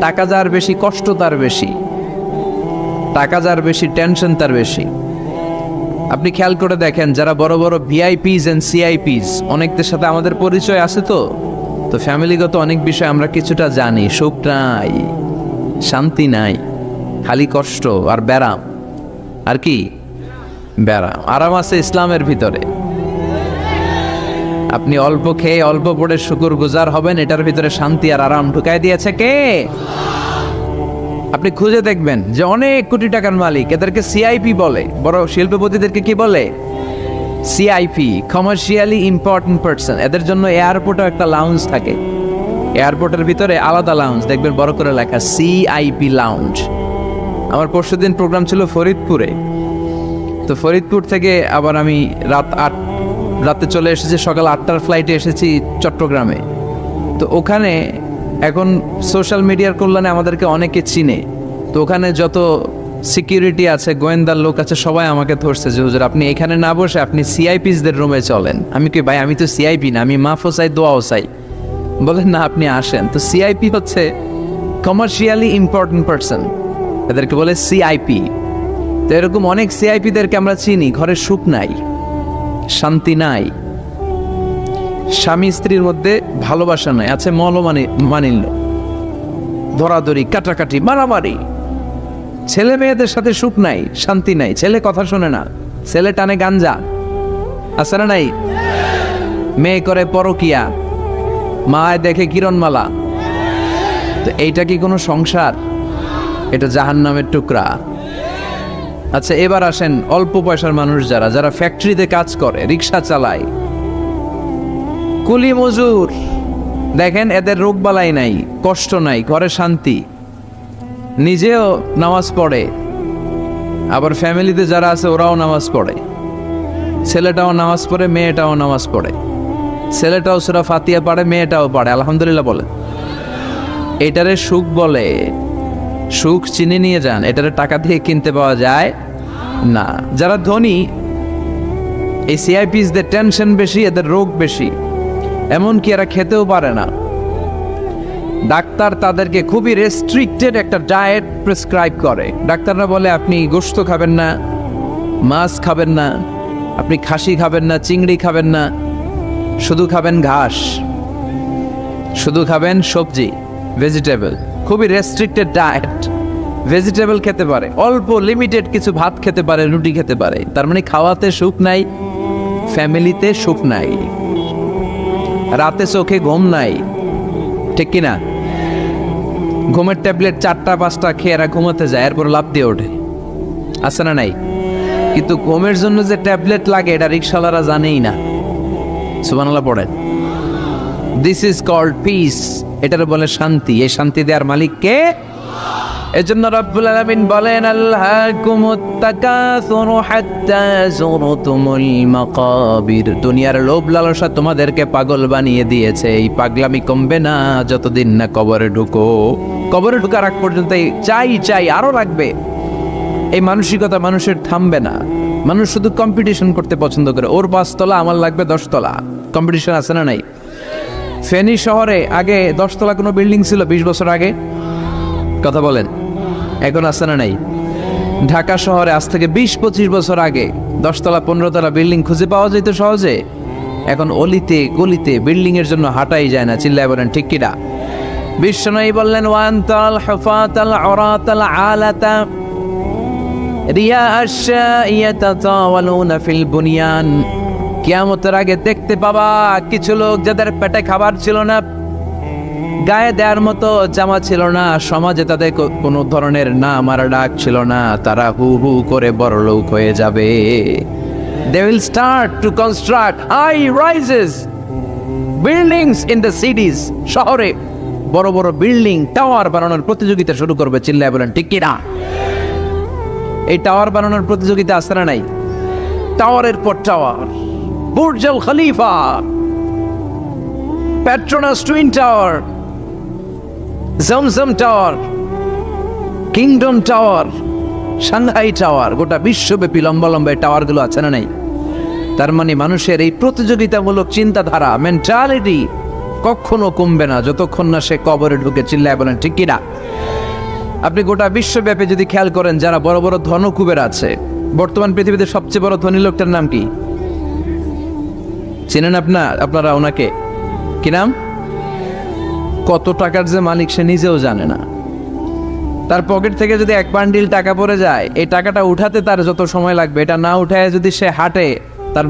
টাকা যার বেশি, কষ্ট তার বেশি। টাকা যার বেশি, টেনশন তার বেশি। আপনি খেয়াল করে দেখেন, যারা বড় বড় ভিআইপিস এন্ড সিআইপিস, অনেকদের সাথে আমাদের পরিচয় আছে তো, তো ফ্যামিলিগত অনেক বিষয় আমরা কিছুটা জানি, সুখ নাই, শান্তি নাই, খালি কষ্ট আর ব্যারাম। আর কি ব্যারাম? আরাম আছে ইসলামের ভিতরে। আপনি অল্প খেয়ে অল্প পড়ে শুকর গুজার হবেন, এটার ভিতরে শান্তি আর আরাম ঢুকাই দিয়েছে কে? আপনি খুঁজে দেখবেন যে অনেক কোটি টাকার মালিক, এদেরকে সিআইপি বলে। বড় শিল্পপতিদেরকে কি বলে? CIP, commercially important person. এদের জন্য এয়ারপোর্টে একটা লাউঞ্জ থাকে, এয়ারপোর্টের ভিতরে আলাদা লাউঞ্জ, দেখবেন বড় করে লেখা সিআইপি লাউঞ্জ। আমার পরশুদিন প্রোগ্রাম ছিল ফরিদপুরে, তো ফরিদপুর থেকে আবার আমি রাতে চলে এসেছি, সকাল 8টার ফ্লাইটে এসেছি চট্টগ্রামে। তো ওখানে এখন সোশ্যাল মিডিয়ার কল্যাণে আমাদেরকে অনেকে চিনে, তো ওখানে যত সিকিউরিটি আছে, গোয়েন্দার লোক আছে, সবাই আমাকে ধরছে যে হুজুর আপনি এখানে না বসে আপনি সিআইপিসদের রুমে চলেন। আমি কি ভাই, আমি তো সিআইপি না, আমি মাফও চাই দোয়াও চাই। বলেন না, আপনি আসেন। তো সিআইপি হচ্ছে কমার্শিয়ালি ইম্পর্টেন্ট পারসন, এদেরকে বলে সিআইপি। তো এরকম অনেক সিআইপিদেরকে আমরা চিনি, ঘরে সুখ নাই, শান্তি নাই, স্বামী স্ত্রীর মধ্যে ভালোবাসা নাই, আছে মানিল্য, ধরাধরি, কাটাকাটি, মারামারি। ছেলে মেয়েদের সাথে সুখ নাই, শান্তি নাই, ছেলে কথা শোনে না, ছেলে টানে গাঞ্জা, আছে না নাই? মেয়ে করে পরকিয়া, মায় দেখে কিরণমালা। তো এইটা কি কোনো সংসার? এটা জাহান্নামের টুকরা। আচ্ছা, এবার আসেন অল্প পয়সার মানুষ যারা ফ্যাক্টরিতে কাজ করে, রিক্সা চালায়, কুলি মজুর, দেখেন এদের রোগ বালাই নাই, কষ্ট নাই, ঘরে শান্তি, নিজেও নামাজ পড়ে, আবার ফ্যামিলিতে যারা আছে ওরাও নামাজ পড়ে, ছেলেটাও নামাজ পড়ে, মেয়েটাও নামাজ পড়ে, ছেলেটাও সূরা ফাতিহা পড়ে, মেয়েটাও পড়ে, আলহামদুলিল্লাহ বলে। এটারে সুখ বলে। সুখ চিনে নিয়ে যান, এটারে টাকা দিয়ে কিনতে পাওয়া যায় না। যারা ধনী, এই সিআইপিসদের টেনশন বেশি, এদের রোগ বেশি, এমনকি এরা খেতেও পারে না। ডাক্তার তাদেরকে খুবই রেস্ট্রিক্টেড একটা ডায়েট প্রেসক্রাইব করে। ডাক্তাররা বলে আপনি গোশত খাবেন না, মাছ খাবেন না, আপনি খাসি খাবেন না, চিংড়ি খাবেন না, শুধু খাবেন ঘাস, শুধু খাবেন সবজি, ভেজিটেবল। খুবই রেস্ট্রিক্টেড ডায়েট। ভেজিটেবল খেতে পারে, অল্প লিমিটেড কিছু ভাত খেতে পারে, রুটি খেতে পারে। তার মানে খাওয়াতে সুখ নাই, ফ্যামিলিতে সুখ নাই, রাতে চোখে ঘুম নাই, ঠিক কিনা? ঘুমের ট্যাবলেট 4টা-5টা খেয়ে এরা ঘুমাতে যায়, এরপর লাফ দিয়ে ওঠে, আছে না নাই? কিন্তু ঘুমের জন্য যে ট্যাবলেট লাগে এটা রিক্সাওয়ালারা জানেই না। সুবহানাল্লাহ পড়েন। দিস ইজ কল্ড পিস, এটার বলে শান্তি। এই শান্তি দেওয়ার মালিক কে? এজন্য রব্বুল আলামিন বলেন আল্লাহকুমুত তাকাসুরু হাত্তা যুরতুমুল মাকাবির। দুনিয়ার লোভ লালসা তোমাদেরকে পাগল বানিয়ে দিয়েছে। এই পাগলামি কমবে না যতদিন না কবরে ঢুকো। কবরে ঢোকার আগ পর্যন্ত চাই আরো লাগবে। এই মানসিকতা মানুষের থামবে না। মানুষ শুধু কম্পিটিশন করতে পছন্দ করে, ওর 5 তলা আমার লাগবে 10 তলা। কম্পিটিশন আছে না নাই? ফেনী শহরে আগে 10 তলা কোনো বিল্ডিং ছিল 20 বছর আগে? কথা বলেন, এখন আছে না নাই? ঢাকা শহরে আজ থেকে 20-25 বছর আগে 10 তলা 15 তলা বিল্ডিং খুঁজে পাওয়া যেত সহজে। এখন অলিতে গলিতে বিল্ডিং এর জন্য হাঁটাই যায় না। চিল্লায় বলেন ঠিক কিনা? বিশ্বনবী বললেন ওয়ান্তাল হুফাতাল উরাতাল আলাতা রিয়া আশ-শাইয়াতাতাওয়ালুনা ফিল বুনিয়ান। কিয়ামতের আগে দেখতে পাবা কিছু লোক যাদের পেটে খাবার ছিল না, গায়ে দেওয়ার মতো জামা ছিল না, সমাজে তাদের কোনো ধরনের নাম আর ডাক ছিল না, তারা হু হু করে বড়লোক হয়ে যাবে। They will start to construct high rises buildings in the cities. শহরে বড় বড় বিল্ডিং, টাওয়ার বানানোর প্রতিযোগিতা শুরু করবে। চিল্লায় বলেন ঠিক কিনা? এই টাওয়ার বানানোর প্রতিযোগিতা আছে না নাই? টাওয়ারের পর tower, Burj Al Khalifa, Petronas twin tower, Zamzam tower, kingdom tower, Shanghai tower, গোটা বিশ্বব্যাপী লম্বা লম্বা টাওয়ার গুলো আছে না নাই? তার মানে মানুষের এই প্রতিযোগিতামূলক চিন্তাধারা, মেন্টালিটি কখনো কমবে না যতক্ষণ না সে কবরে ঢুকে। চিল্লায় বলেন ঠিক কিনা? আপনি গোটা বিশ্বব্যাপী যদি খেয়াল করেন, যারা বড় বড় ধনকুবের আছে, বর্তমান পৃথিবীতে সবচেয়ে বড় ধনী লোকটার নাম কি চেনেন আপনারা ওনাকে? কি নাম? কত টাকার যে মালিক সে নিজেও জানে না। তার পকেট থেকে যদি এক বান্ডিল টাকা পড়ে যায়, এই টাকাটা উঠাতে তার যত সময় লাগবে, এটা না উঠায় যদি সে হাঁটে, তার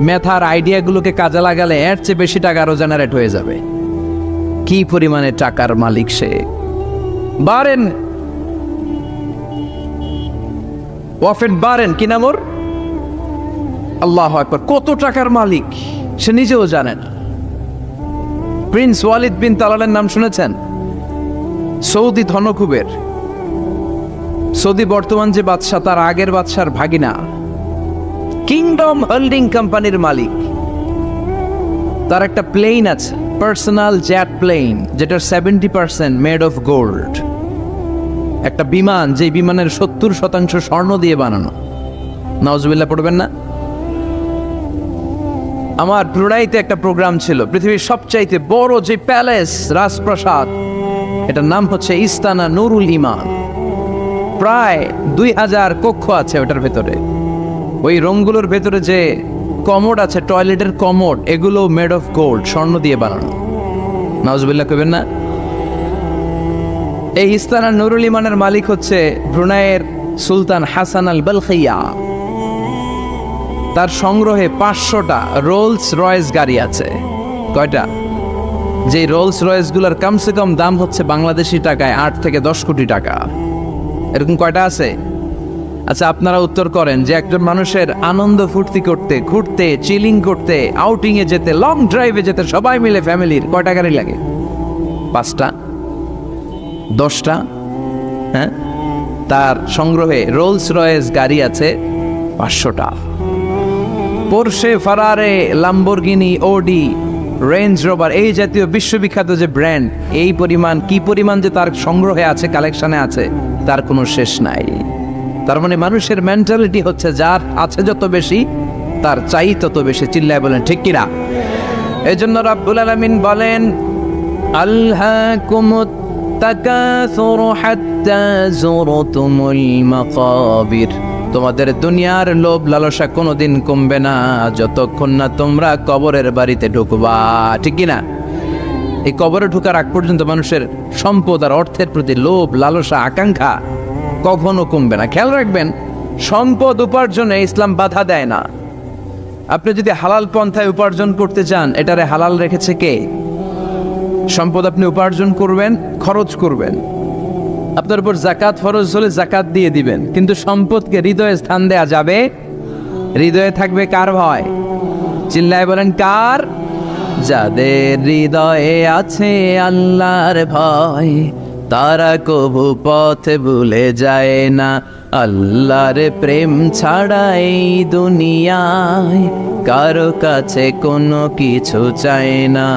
মেথার আইডিয়াগুলোকে কাজে লাগালে এর চেয়ে বেশি টাকা আরো জেনারেট হয়ে যাবে। কি পরিমাণে টাকার মালিক সে! বারেন ওয়াফেট বারেন, কি নাম ওর? আল্লাহু আকবার! কত টাকার মালিক সে নিজেও জানে না। প্রিন্স ওয়ালিদ বিন তালালের নাম শুনেছেন? সৌদি ধনকুবের, সৌদি বর্তমান যে বাদশাহ তার আগের বাদশার ভাগিনা, কিংডম হোল্ডিং কোম্পানির মালিক। তার একটা প্লেন আছে, পার্সোনাল জেট প্লেন, যেটার 70% মেড অফ গোল্ড। একটা বিমান, যে বিমানের 70% স্বর্ণ দিয়ে বানানো। নাউজুবিল্লাহ পড়বেন না? আমার ব্রুনাইতে একটা প্রোগ্রাম ছিল, পৃথিবীর সবচাইতে বড় যে প্যালেস, রাজপ্রাসাদ, এটার নাম হচ্ছে ইস্তানা নুরুল ইমান। প্রায় 2000 কক্ষ আছে ওটার ভেতরে। ওই রুমগুলোর ভেতরে যে কমোড আছে, টয়লেটের কমোড, এগুলো মেড অফ গোল্ড, স্বর্ণ দিয়ে বানানো। নাউজুবিল্লাহ কইবেন না? এই ইস্তানা নুরুল ইমানের মালিক হচ্ছে ব্রুনাইয়ের সুলতান হাসান আল বলখিয়া। তার সংগ্রহে 500টা রোলস রয়েস গাড়ি আছে। কয়টা? যে রোলস রয়েস গুলার কমসে কম দাম হচ্ছে বাংলাদেশি টাকায় 8 থেকে 10 কোটি টাকা। এরকম কয়টা আছে? আচ্ছা, আপনারা উত্তর করেন যে একজন মানুষের আনন্দ ফুর্তি করতে, ঘুরতে, চিলিং করতে, আউটিং এ যেতে, লং ড্রাইভে যেতে সবাই মিলে ফ্যামিলির কয়টা গাড়ি লাগে? 5টা? 10টা? হ্যাঁ, তার সংগ্রহে রোলস রয়েস গাড়ি আছে 500টা। পোরশে, ফারারে, লাম্বরগিনি, ওডি, রেঞ্জ রোভার, এই জাতীয় বিশ্ববিখ্যাত যে ব্র্যান্ড, এই পরিমাণ, কি পরিমাণ যে তার সংগ্রহে আছে, কালেকশনে আছে, তার কোনো শেষ নাই। তার মানে মানুষের মেন্টালিটি হচ্ছে যার আছে যত বেশি, তার চাই তত বেশি। চিল্লায় বলেন ঠিক কিনা? এই জন্য রাব্বুল আলামিন বলেন, আল্হাকুমুত তাকাসুরু হাত্তা যুরতুমুল মাকাবির। তোমাদের দুনিয়ার লোভ লালসা কোনোদিন কমবে না যতক্ষণ না তোমরা কবরের বাড়িতে ঢুকবা। ঠিক কিনা? এই কবরে ঢুকার আগ পর্যন্ত মানুষের সম্পদ আর অর্থের প্রতি লোভ লালসা আকাঙ্ক্ষা কখনো কমবে না। খেয়াল রাখবেন, সম্পদ উপার্জনে ইসলাম বাধা দেয় না। আপনি যদি হালাল পন্থায় উপার্জন করতে চান, এটারে হালাল রেখেছে কে? সম্পদ আপনি উপার্জন করবেন, খরচ করবেন, আপনার উপর জাকাত ফরজ হলে জাকাত দিয়ে দিবেন, কিন্তু সম্পদকে হৃদয়ে স্থান দেয়া যাবে? হৃদয়ে থাকবে কার ভয়? চিল্লায় বলেন কার? যাদের হৃদয়ে আছে আল্লাহর ভয়, তারা কবু পথ ভুলে যায় না। আল্লাহর প্রেম ছাড়া এই দুনিয়ায় কারো কাছে কোনো কিছু চায় না।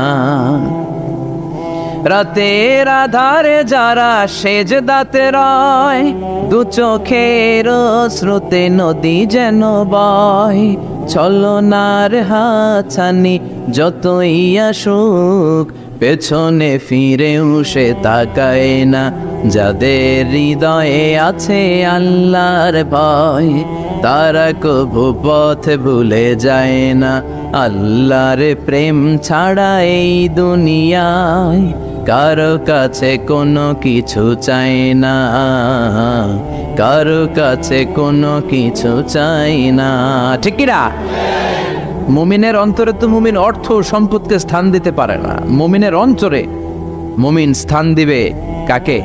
রাতের আধারে যারা সেজদাতে রয়, দু চোখের স্রোতে নদী যেন বয়। ছলনার হাতছানি যতই আসুক, পেছনে ফিরেও সে তাকায় না। যাদের হৃদয়ে আছে আল্লাহর ভয়, তারা কবু পথ ভুলে যায় না। আল্লাহর প্রেম ছাড়া এই দুনিয়ায় কারো কাছে কোনো কিছু চাই না, কারো কাছে কোনো কিছু চাই না। ঠিক কিনা? মুমিনের অন্তরে তো মুমিন অর্থ সম্পদকে স্থান দিতে পারে না। মুমিনের অন্তরে মুমিন স্থান দিবে কাকে?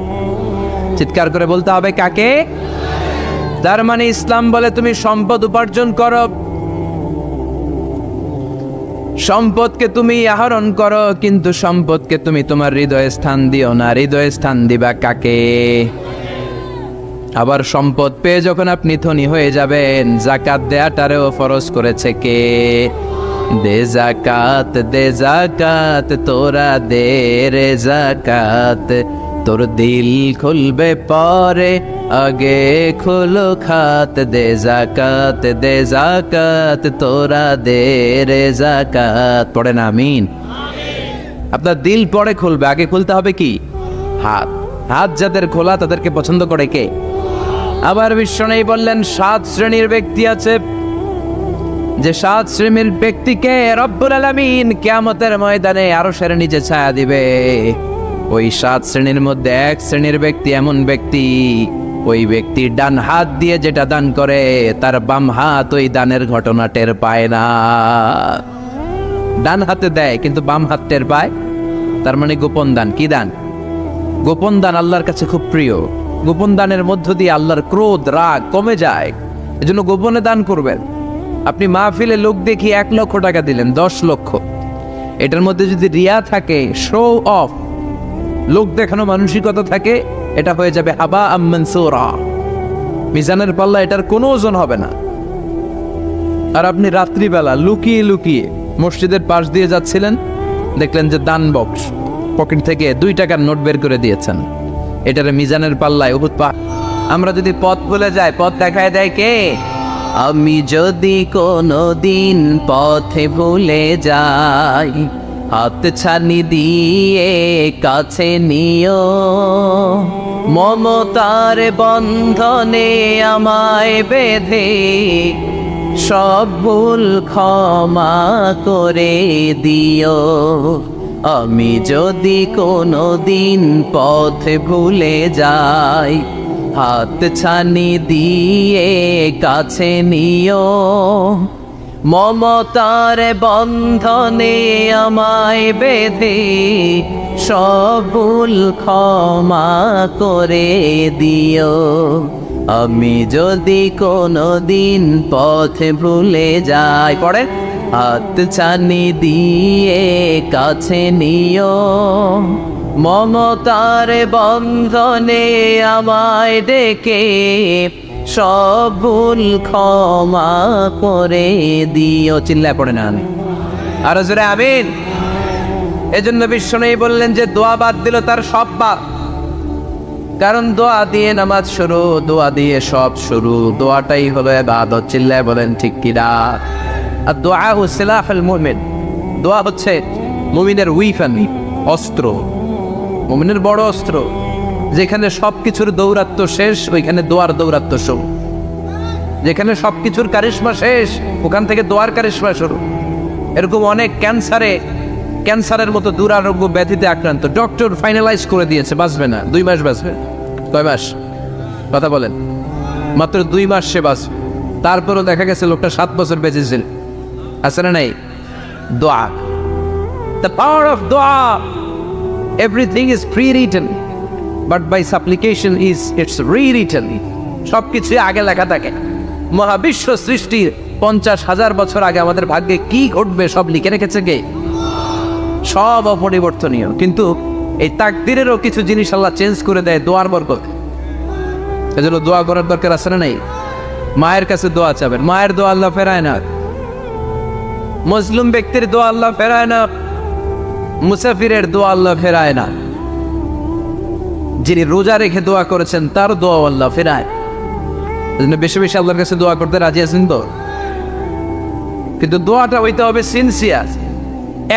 চিৎকার করে বলতে হবে কাকে? তার মানে ইসলাম বলে তুমি সম্পদ উপার্জন করো, সম্পদকে তুমি আহরণ করো, কিন্তু সম্পদকে তুমি তোমার হৃদয়ে স্থান দিও না। হৃদয়ে স্থান দিবা কাকে? আবার সম্পদ পেয়ে যখন আপনি ধনী হয়ে যাবেন, জাকাত দেয়াটারেও ফরজ করেছে কে? দে জাকাত, দে জাকাত, তোরা দে রে জাকাত। তোর দিল খুলবে পরে, আগে খুলো খাত। দে জাকাত, দে জাকাত, তোরা দে রে জাকাত। পড়ে না আমিন? আপনার দিল পরে খুলবে, আগে খুলতে হবে কি? হাত। হাত যাদের খোলা তাদেরকে পছন্দ করে কে? আবার বিশ্বনবী বললেন 7 শ্রেণীর ব্যক্তি আছে, যে 7 শ্রেণীর ব্যক্তিকে রব্বুল আলামিন কিয়ামতের ময়দানে আরশের নিচে ছায়া দিবে। ওই 7 শ্রেণীর মধ্যে 1 শ্রেণীর ব্যক্তি এমন ব্যক্তি, ওই ব্যক্তি ডান হাত দিয়ে যেটা দান করে তার বাম হাত ওই দানের ঘটনা টের পায় না। ডান হাতে দেয় কিন্তু বাম হাত টের পায়, তার মানে গোপন দান। কি দান? গোপন দান আল্লাহর কাছে খুব প্রিয়। গোপন দানের মধ্য দিয়ে আল্লাহর ক্রোধ রাগ কমে যায়। এজন্য গোপনে দান করবেন। আপনি মাহফিলে লোক দেখি 1 লক্ষ টাকা দিলেন, 10 লক্ষ, এটার মধ্যে যদি রিয়া থাকে, শো অফ, লোক দেখানো মানসিকতা থাকে, এটা হয়ে যাবে হাবা মানসুরা, মিজানের পাল্লা এটার কোনো ওজন হবে না। আর আপনি রাত্রিবেলা লুকিয়ে লুকিয়ে মসজিদের পাশ দিয়ে যাচ্ছিলেন, দেখলেন যে দান বক্স, পকেট থেকে 2 টাকার নোট বের করে দিয়েছেন, এটারে মিজানের পাল্লায় উহুদ পাহাড়। আমরা যদি পথ ভুলে যাই, পথ দেখায় দেয় কে? আমি যদি কোনো দিন পথে ভুলে যাই, হাত ছানি দিয়ে কাছে নিও, মমতার বন্ধনে আমায় বেঁধে সব ভুল ক্ষমা করে দিও। আমি যদি কোনো দিন পথে ভুলে যাই, হাত ছানি দিয়ে কাছে নিও, মমতার বন্ধনে আমায় বেঁধে সব ভুল ক্ষমা করে দিও। আমি যদি কোনো দিন পথে ভুলে যাই, পড়ে, হাত ছানি দিয়ে কাছে নিও, মমতার বন্ধনে আমায় ডেকে সব ভুল ক্ষমা করে দিও। চিল্লায় পড়ে না আমি আরো জোরে আমিন। এজন্য বিশ্বনবী বললেন যে দোয়া বাদ দিল তার সব বাদ। কারণ দোয়া দিয়ে নামাজ শুরু, দোয়া দিয়ে সব শুরু, দোয়াটাই হলো ইবাদত। চিল্লায় বলেন ঠিক কিনা? আর দোয়া সিলাহুল মুমিন, দোয়া হচ্ছে মুমিনের উইফান, অস্ত্র, মুমিনের বড় অস্ত্র। যেখানে সবকিছুর দৌরাত্ম্য শেষ, ওইখানে দোয়ার দৌরাত্ম্য শুরু। যেখানে সবকিছুর কারিশমা শেষ, ওখান থেকে দোয়ার কারিশমা শুরু। এরকম অনেক ক্যান্সারের মতো দুরারোগ্য ব্যাধিতে আক্রান্ত, ডক্টর ফাইনালাইজ করে দিয়েছে বাঁচবে না, 2 মাস বাঁচবে। কয় মাস? কথা বলেন। মাত্র 2 মাস সে বাঁচবে। তারপরও দেখা গেছে লোকটা 7 বছর বেঁচেছিল। আছে না নাই? দোয়া, দ্য পাওয়ার অফ দোয়া। Everything is prewritten, but by supplication it's rewritten. সবকিছু আগে লেখা থাকে। মহাবিশ্ব সৃষ্টির 50,000 বছর আগে আমাদের ভাগ্যে কি ঘটবে সব লিখে রেখেছে কে? সব অপরিবর্তনীয়। কিন্তু এই তাকদিরেরও কিছু জিনিস আল্লাহ চেঞ্জ করে দেয় দোয়ার বরকত। এজন্য দোয়া করার দরকার আছে না নাই? মায়ের কাছে দোয়া চাবেন, মায়ের দোয়া আল্লাহ ফেরায় না। মুসলিম ব্যক্তির দোয়া আল্লাহ ফেরায় না, মুসাফিরের দোয়া আল্লাহ ফেরায় না। যিনি রোজা রেখে দোয়া করেছেন তার দোয়া আল্লাহ ফেরায়। এজন্য বেশি বেশি আল্লাহর কাছে দোয়া করতে রাজি আছেন তো? কিন্তু দোয়াটা হইতে হবে সিনসিয়ার,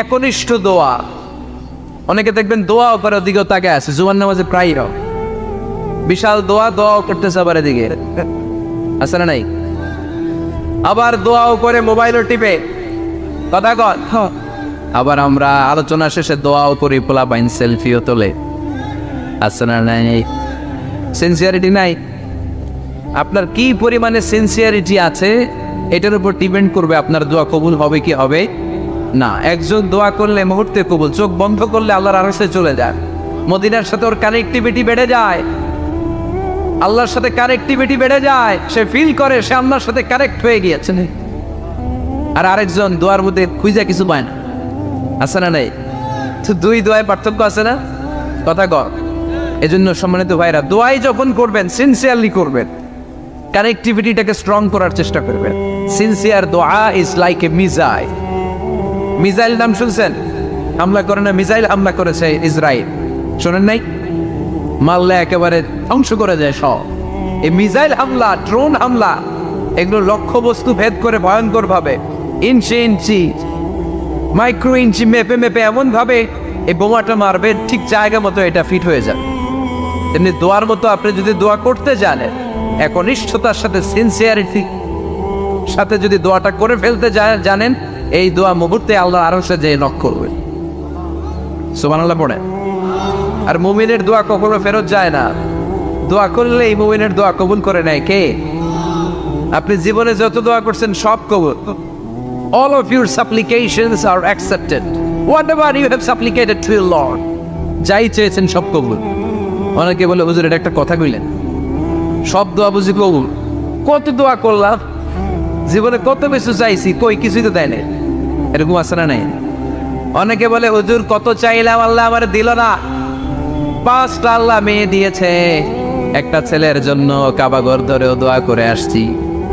একনিষ্ঠ দোয়া। অনেকে দেখবেন দোয়াও করে ওদিকেও তাকে আছে, জুমার নামাজে প্রায় বিশাল দোয়াও করতেছে আবার এদিকে, আছে না নাই? আবার দোয়াও করে মোবাইলও টিপে, কথা কর। আবার আমরা আলোচনা শেষে দোয়াও করি, পোলাপাইন সেলফিও তোলে, আছে না নাই? সিনসিয়ারিটি নাই। আপনার কি পরিমাণে সিনসিয়ারিটি আছে এটার উপর ডিপেন্ড করবে আপনার দোয়া কবুল হবে কি হবে না। একজন দোয়া করলে মুহূর্তে কবুল, চোখ বন্ধ করলে আল্লাহর আরশে চলে যায়। মদিনার সাথে ওর কানেক্টিভিটি বেড়ে যায়, আল্লাহর সাথে কানেক্টিভিটি বেড়ে যায়। সে ফিল করে সে আল্লাহর সাথে কানেক্ট হয়ে গিয়েছে। আর আরেকজন দোয়ার মধ্যে খুঁজে কিছু পায় না, আছে না নাই? তো 2 দোয়ায় পার্থক্য আছে না? কথা কর। এজন্য সম্মানিত ভাইরা, দোয়াই যখন করবেন সিনসিয়ারলি করবেন, কানেক্টিভিটিটাকে স্ট্রং করার চেষ্টা করবেন। সিনসিয়ার দোয়া is like a missile. Missile নাম শুনছেন? হামলা করে না, মিসাইল হামলা করেছে ইসরায়েল, শোনেন নাই? মারলে একেবারে ধ্বংস করে যায় সব। এই মিসাইল হামলা, ড্রোন হামলা, এগুলো লক্ষ্য বস্তু ভেদ করে ভয়ঙ্কর ভাবে, ইঞ্চি ইঞ্চি, মাইক্রো ইঞ্চি মেপে মেপে এমন ভাবে এই বোমাটা মারবে, ঠিক জায়গা মতো এটা ফিট হয়ে যাবে। তেমনি দোয়ার মতো আপনি যদি দোয়া করতে জানেন, একনিষ্ঠতার সাথে সিনসিয়ারিটি সাথে যদি দোয়াটা করে ফেলতে জানেন, এই দোয়া মুহূর্তে আল্লাহ আরশে যেয়ে নক করবে। সুবহানাল্লাহ পড়ে। আর মুমিনের দোয়া কখনো ফেরত যায় না। দোয়া করলে এই মুমিনের দোয়া কবুল করে নেয় কে? আপনি জীবনে যত দোয়া করছেন সব কবুল। All of your supplications are accepted. Whatever you have supplicated to your Lord, যাই চেয়েছেন সব কবুল। অনেকে বলে হুজুর এটা একটা কথা কইলেন, সব দোয়া বুঝি কবুল? কত দোয়া করলাম, জীবনে কত কিছু চাইছি, কই কিছুই তো দেয় না। এরকম আছে না নাই? অনেকে বলে হুজুর কত চাইলাম আল্লাহ আমার দিল না। 5টা আল্লাহ মেয়ে দিয়েছে, একটা ছেলের জন্য কাবাগর ধরেও দোয়া করে আসছি,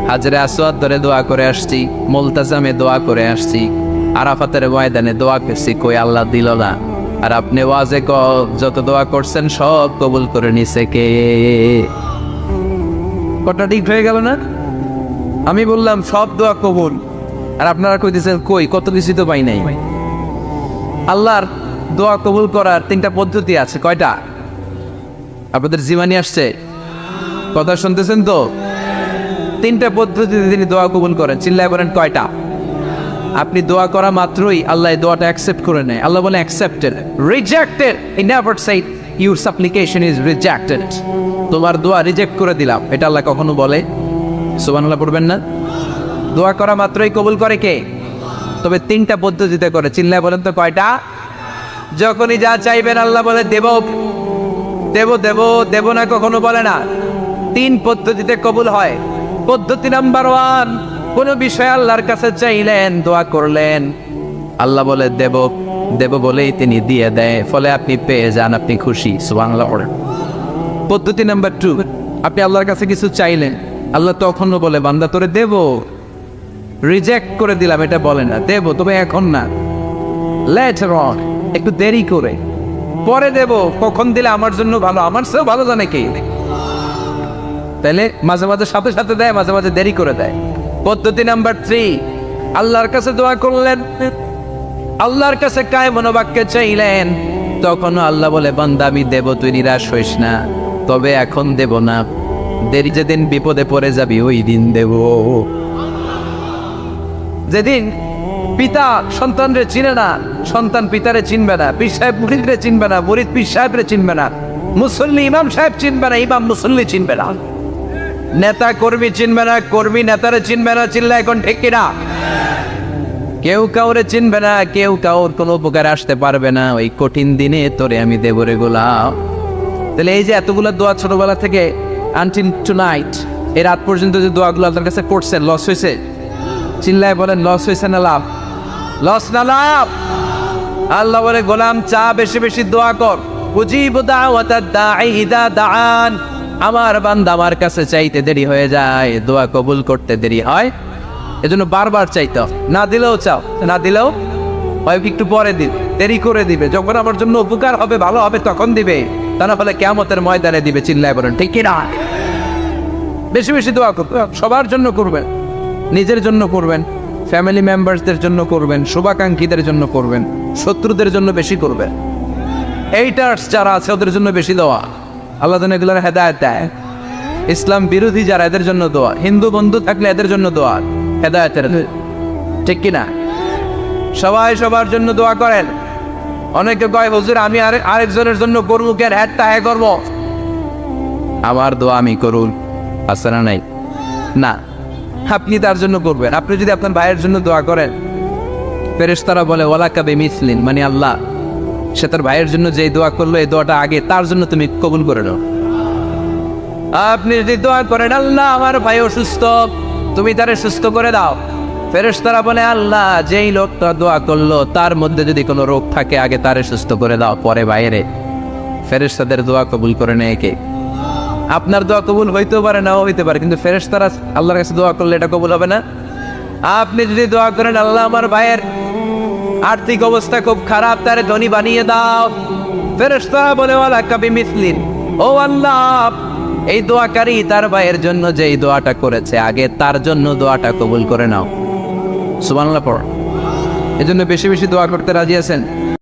হাজরে আসওয়াদ ধরে দোয়া করে আসছি, মুলতাজামে দোয়া করে আসছি, আরাফাতের ময়দানে দোয়া করছি, কই আল্লাহ দিল না। আর আপনি ওয়াজে যত দোয়া করছেন সব কবুল করে নিছে কে? কটা ঠিক হয়ে গেল না? আমি বললাম সব দোয়া কবুল, আর আপনারা কইতেছেন কই কত কিছু তো পাই নাই। আল্লাহর দোয়া কবুল করার 3টা পদ্ধতি আছে। কয়টা? আপনাদের জীবনী আসছে, কথা শুনতেছেন তো? 3টা পদ্ধতিতে তিনি দোয়া কবুল করেন। চিল্লায় বলেন কয়টা? আপনি দোয়া করা মাত্রই আল্লাহ এই দোয়াটা অ্যাকসেপ্ট করে নেয়। আল্লাহ বলে accepted, rejected he never shed your সাপ্লিকেশন is rejected. তোমার দোয়া রিজেক্ট করে দিলাম, এটা আল্লাহ কখনো বলে? সুবহানাল্লাহ পড়বেন না? দোয়া করা মাত্রই কবুল করে কে? তবে 3টা পদ্ধতিতে করে। চিল্লায় বলেন তো কয়টা? যখনই যা চাইবেন আল্লাহ বলে দেব দেব দেব দেব না, কখনো বলে না। 3 পদ্ধতিতে কবুল হয়। পদ্ধতি নাম্বার 1, কোন বিষয় আল্লাহর কাছে চাইলেন, দোয়া করলেন, আল্লাহ বলে দেব দেব বলেই তিনি দিয়ে দেয়, ফলে আপনি পেয়ে যান, আপনি খুশি। সুবহানাল্লাহ। পদ্ধতি নাম্বার 2, আপনি আল্লাহর কাছে কিছু চাইলেন, আল্লাহ তখনও বলে বান্দা তোরে দেব, রিজেক্ট করে দিলাম এটা বলে না, দেব তবে এখন না, লেটার অন, একটু দেরি করে, পরে দেব, কখন দিলে আমার জন্য ভালো, আমার চেয়েও ভালো জানে কে। তাহলে মাঝে মাঝে সাথে সাথে দেয়, মাঝে মাঝে দেরি করে দেয়। পদ্ধতি নাম্বার 3, আল্লাহর কাছে দোয়া করলেন, আল্লাহর কাছে কায় মনোবাক্যে চাইলেন, তখন আল্লাহ বলে বান্দা আমি দেব, তুই নিরাশ হইস না, তবে এখন দেব না, দেরি যেদিন বিপদে পড়ে যাবি ওই দিন দেব। যেদিন পিতা সন্তানরে চিনে না, সন্তান পিতারে চিনবে না, পীর সাহেব মুরিদরে চিনবে না, মুরিদ পীর সাহেবরে চিনবে না, মুসল্লি ইমাম সাহেব চিনবে না, ইমাম মুসল্লি চিনবে না, নেতা কর্মী চিনবে না, কর্মী নেতারে চিনবে না। চিল্লা এখন ঠিক কিনা? কেউ কাউরে চিনবে না, কেউ কাউর কোনো উপকার আসতে পারবে না। ওই কঠিন দিনে তোরে আমি দেব রে গোলাম। তাহলে এই যে এতগুলো দোয়া ছোটবেলা থেকে আনটিল টুনাইট, এই রাত পর্যন্ত যে দোয়াগুলো আপনার কাছে করছেন, লস হয়েছে? চিল্লায় বলেন লস হয়েছে না লাভ? লস না লাভ? আল্লাহ বলে গোলাম চা বেশি বেশি দোয়া কর, উজিবু দাওয়াতাদ দাঈ ইযা দাআন। আমার বান্দা আমার কাছে চাইতে দেরি হয়ে যায়, দোয়া কবুল করতে দেরি হয়, এজন্য বারবার চাইতে, না দিলেও চাও, না দিলেও হয় একটু পরে দিবে, দেরি করে দিবে, যখন আমার জন্য উপকার হবে ভালো হবে তখন দিবে, তা না হলে কিয়ামতের ময়দানে দিবে। চিল্লায় বলেন ঠিক কি না? বেশি বেশি দোয়া করবেন, সবার জন্য করবেন, নিজের জন্য করবেন, ফ্যামিলি মেম্বারসদের জন্য করবেন, শুভাকাঙ্ক্ষীদের জন্য করবেন, শত্রুদের জন্য বেশি করবেন, এইটার্স যারা আছে ওদের জন্য বেশি দোয়া। আল্লাহ যেন এগুলোর হেদায়েত দেয়। ইসলাম বিরোধী যারা এদের জন্য দোয়া, হিন্দু বন্ধু থাকলে এদের জন্য দোয়া, হেদায়েতের, ঠিক কিনা? সবাই সবার জন্য দোয়া করেন। অনেকে কয় হুজুর আমি আরেকজনের জন্য করবো কেন, হ্যাঁ হ্যাঁ করবো, আমার দোয়া আমি করুন, আছে না নাই? না, আপনি তার জন্য করবেন। আপনি যদি আপনার ভাইয়ের জন্য দোয়া করেন, ফেরেশতারা বলে ওয়ালাকা বিমিসলিন, মানে আল্লাহ সে তার ভাইয়ের জন্য যে দোয়া করলো এই দোয়াটা আগে তার জন্য তুমি কবুল করে নাও। আপনি যদি দোয়া করেন আল্লাহ আমার ভাই অসুস্থ, তুমি তারে সুস্থ করে দাও, ফেরেশতারা বলে আল্লাহ যেই লোকটা দোয়া করলো তার মধ্যে যদি কোনো রোগ থাকে আগে তারে সুস্থ করে দাও, পরে বাইরে। ফেরেশতাদের দোয়া কবুল করে নেয় কে? আপনার দোয়া কবুল হইতেও পারে, নাও হইতে পারে, কিন্তু ফেরেশতারা আল্লাহর কাছে দোয়া করলে এটা কবুল হবে না। আপনি যদি দোয়া করেন আল্লাহ আমার ভাইয়ের আর্থিক অবস্থা খুব খারাপ, তারে ধনী বানিয়ে দাও, ফেরেশতারা বলে ওয়ালাকা বিমিসলিন, ও আল্লাহ এই দোয়াকারী তার ভাইয়ের জন্য যে এই দোয়াটা করেছে আগে তার জন্য দোয়াটা কবুল করে নাও। সুবহানাল্লাহ পড়। এজন্য বেশি বেশি দোয়া করতে রাজি আছেন?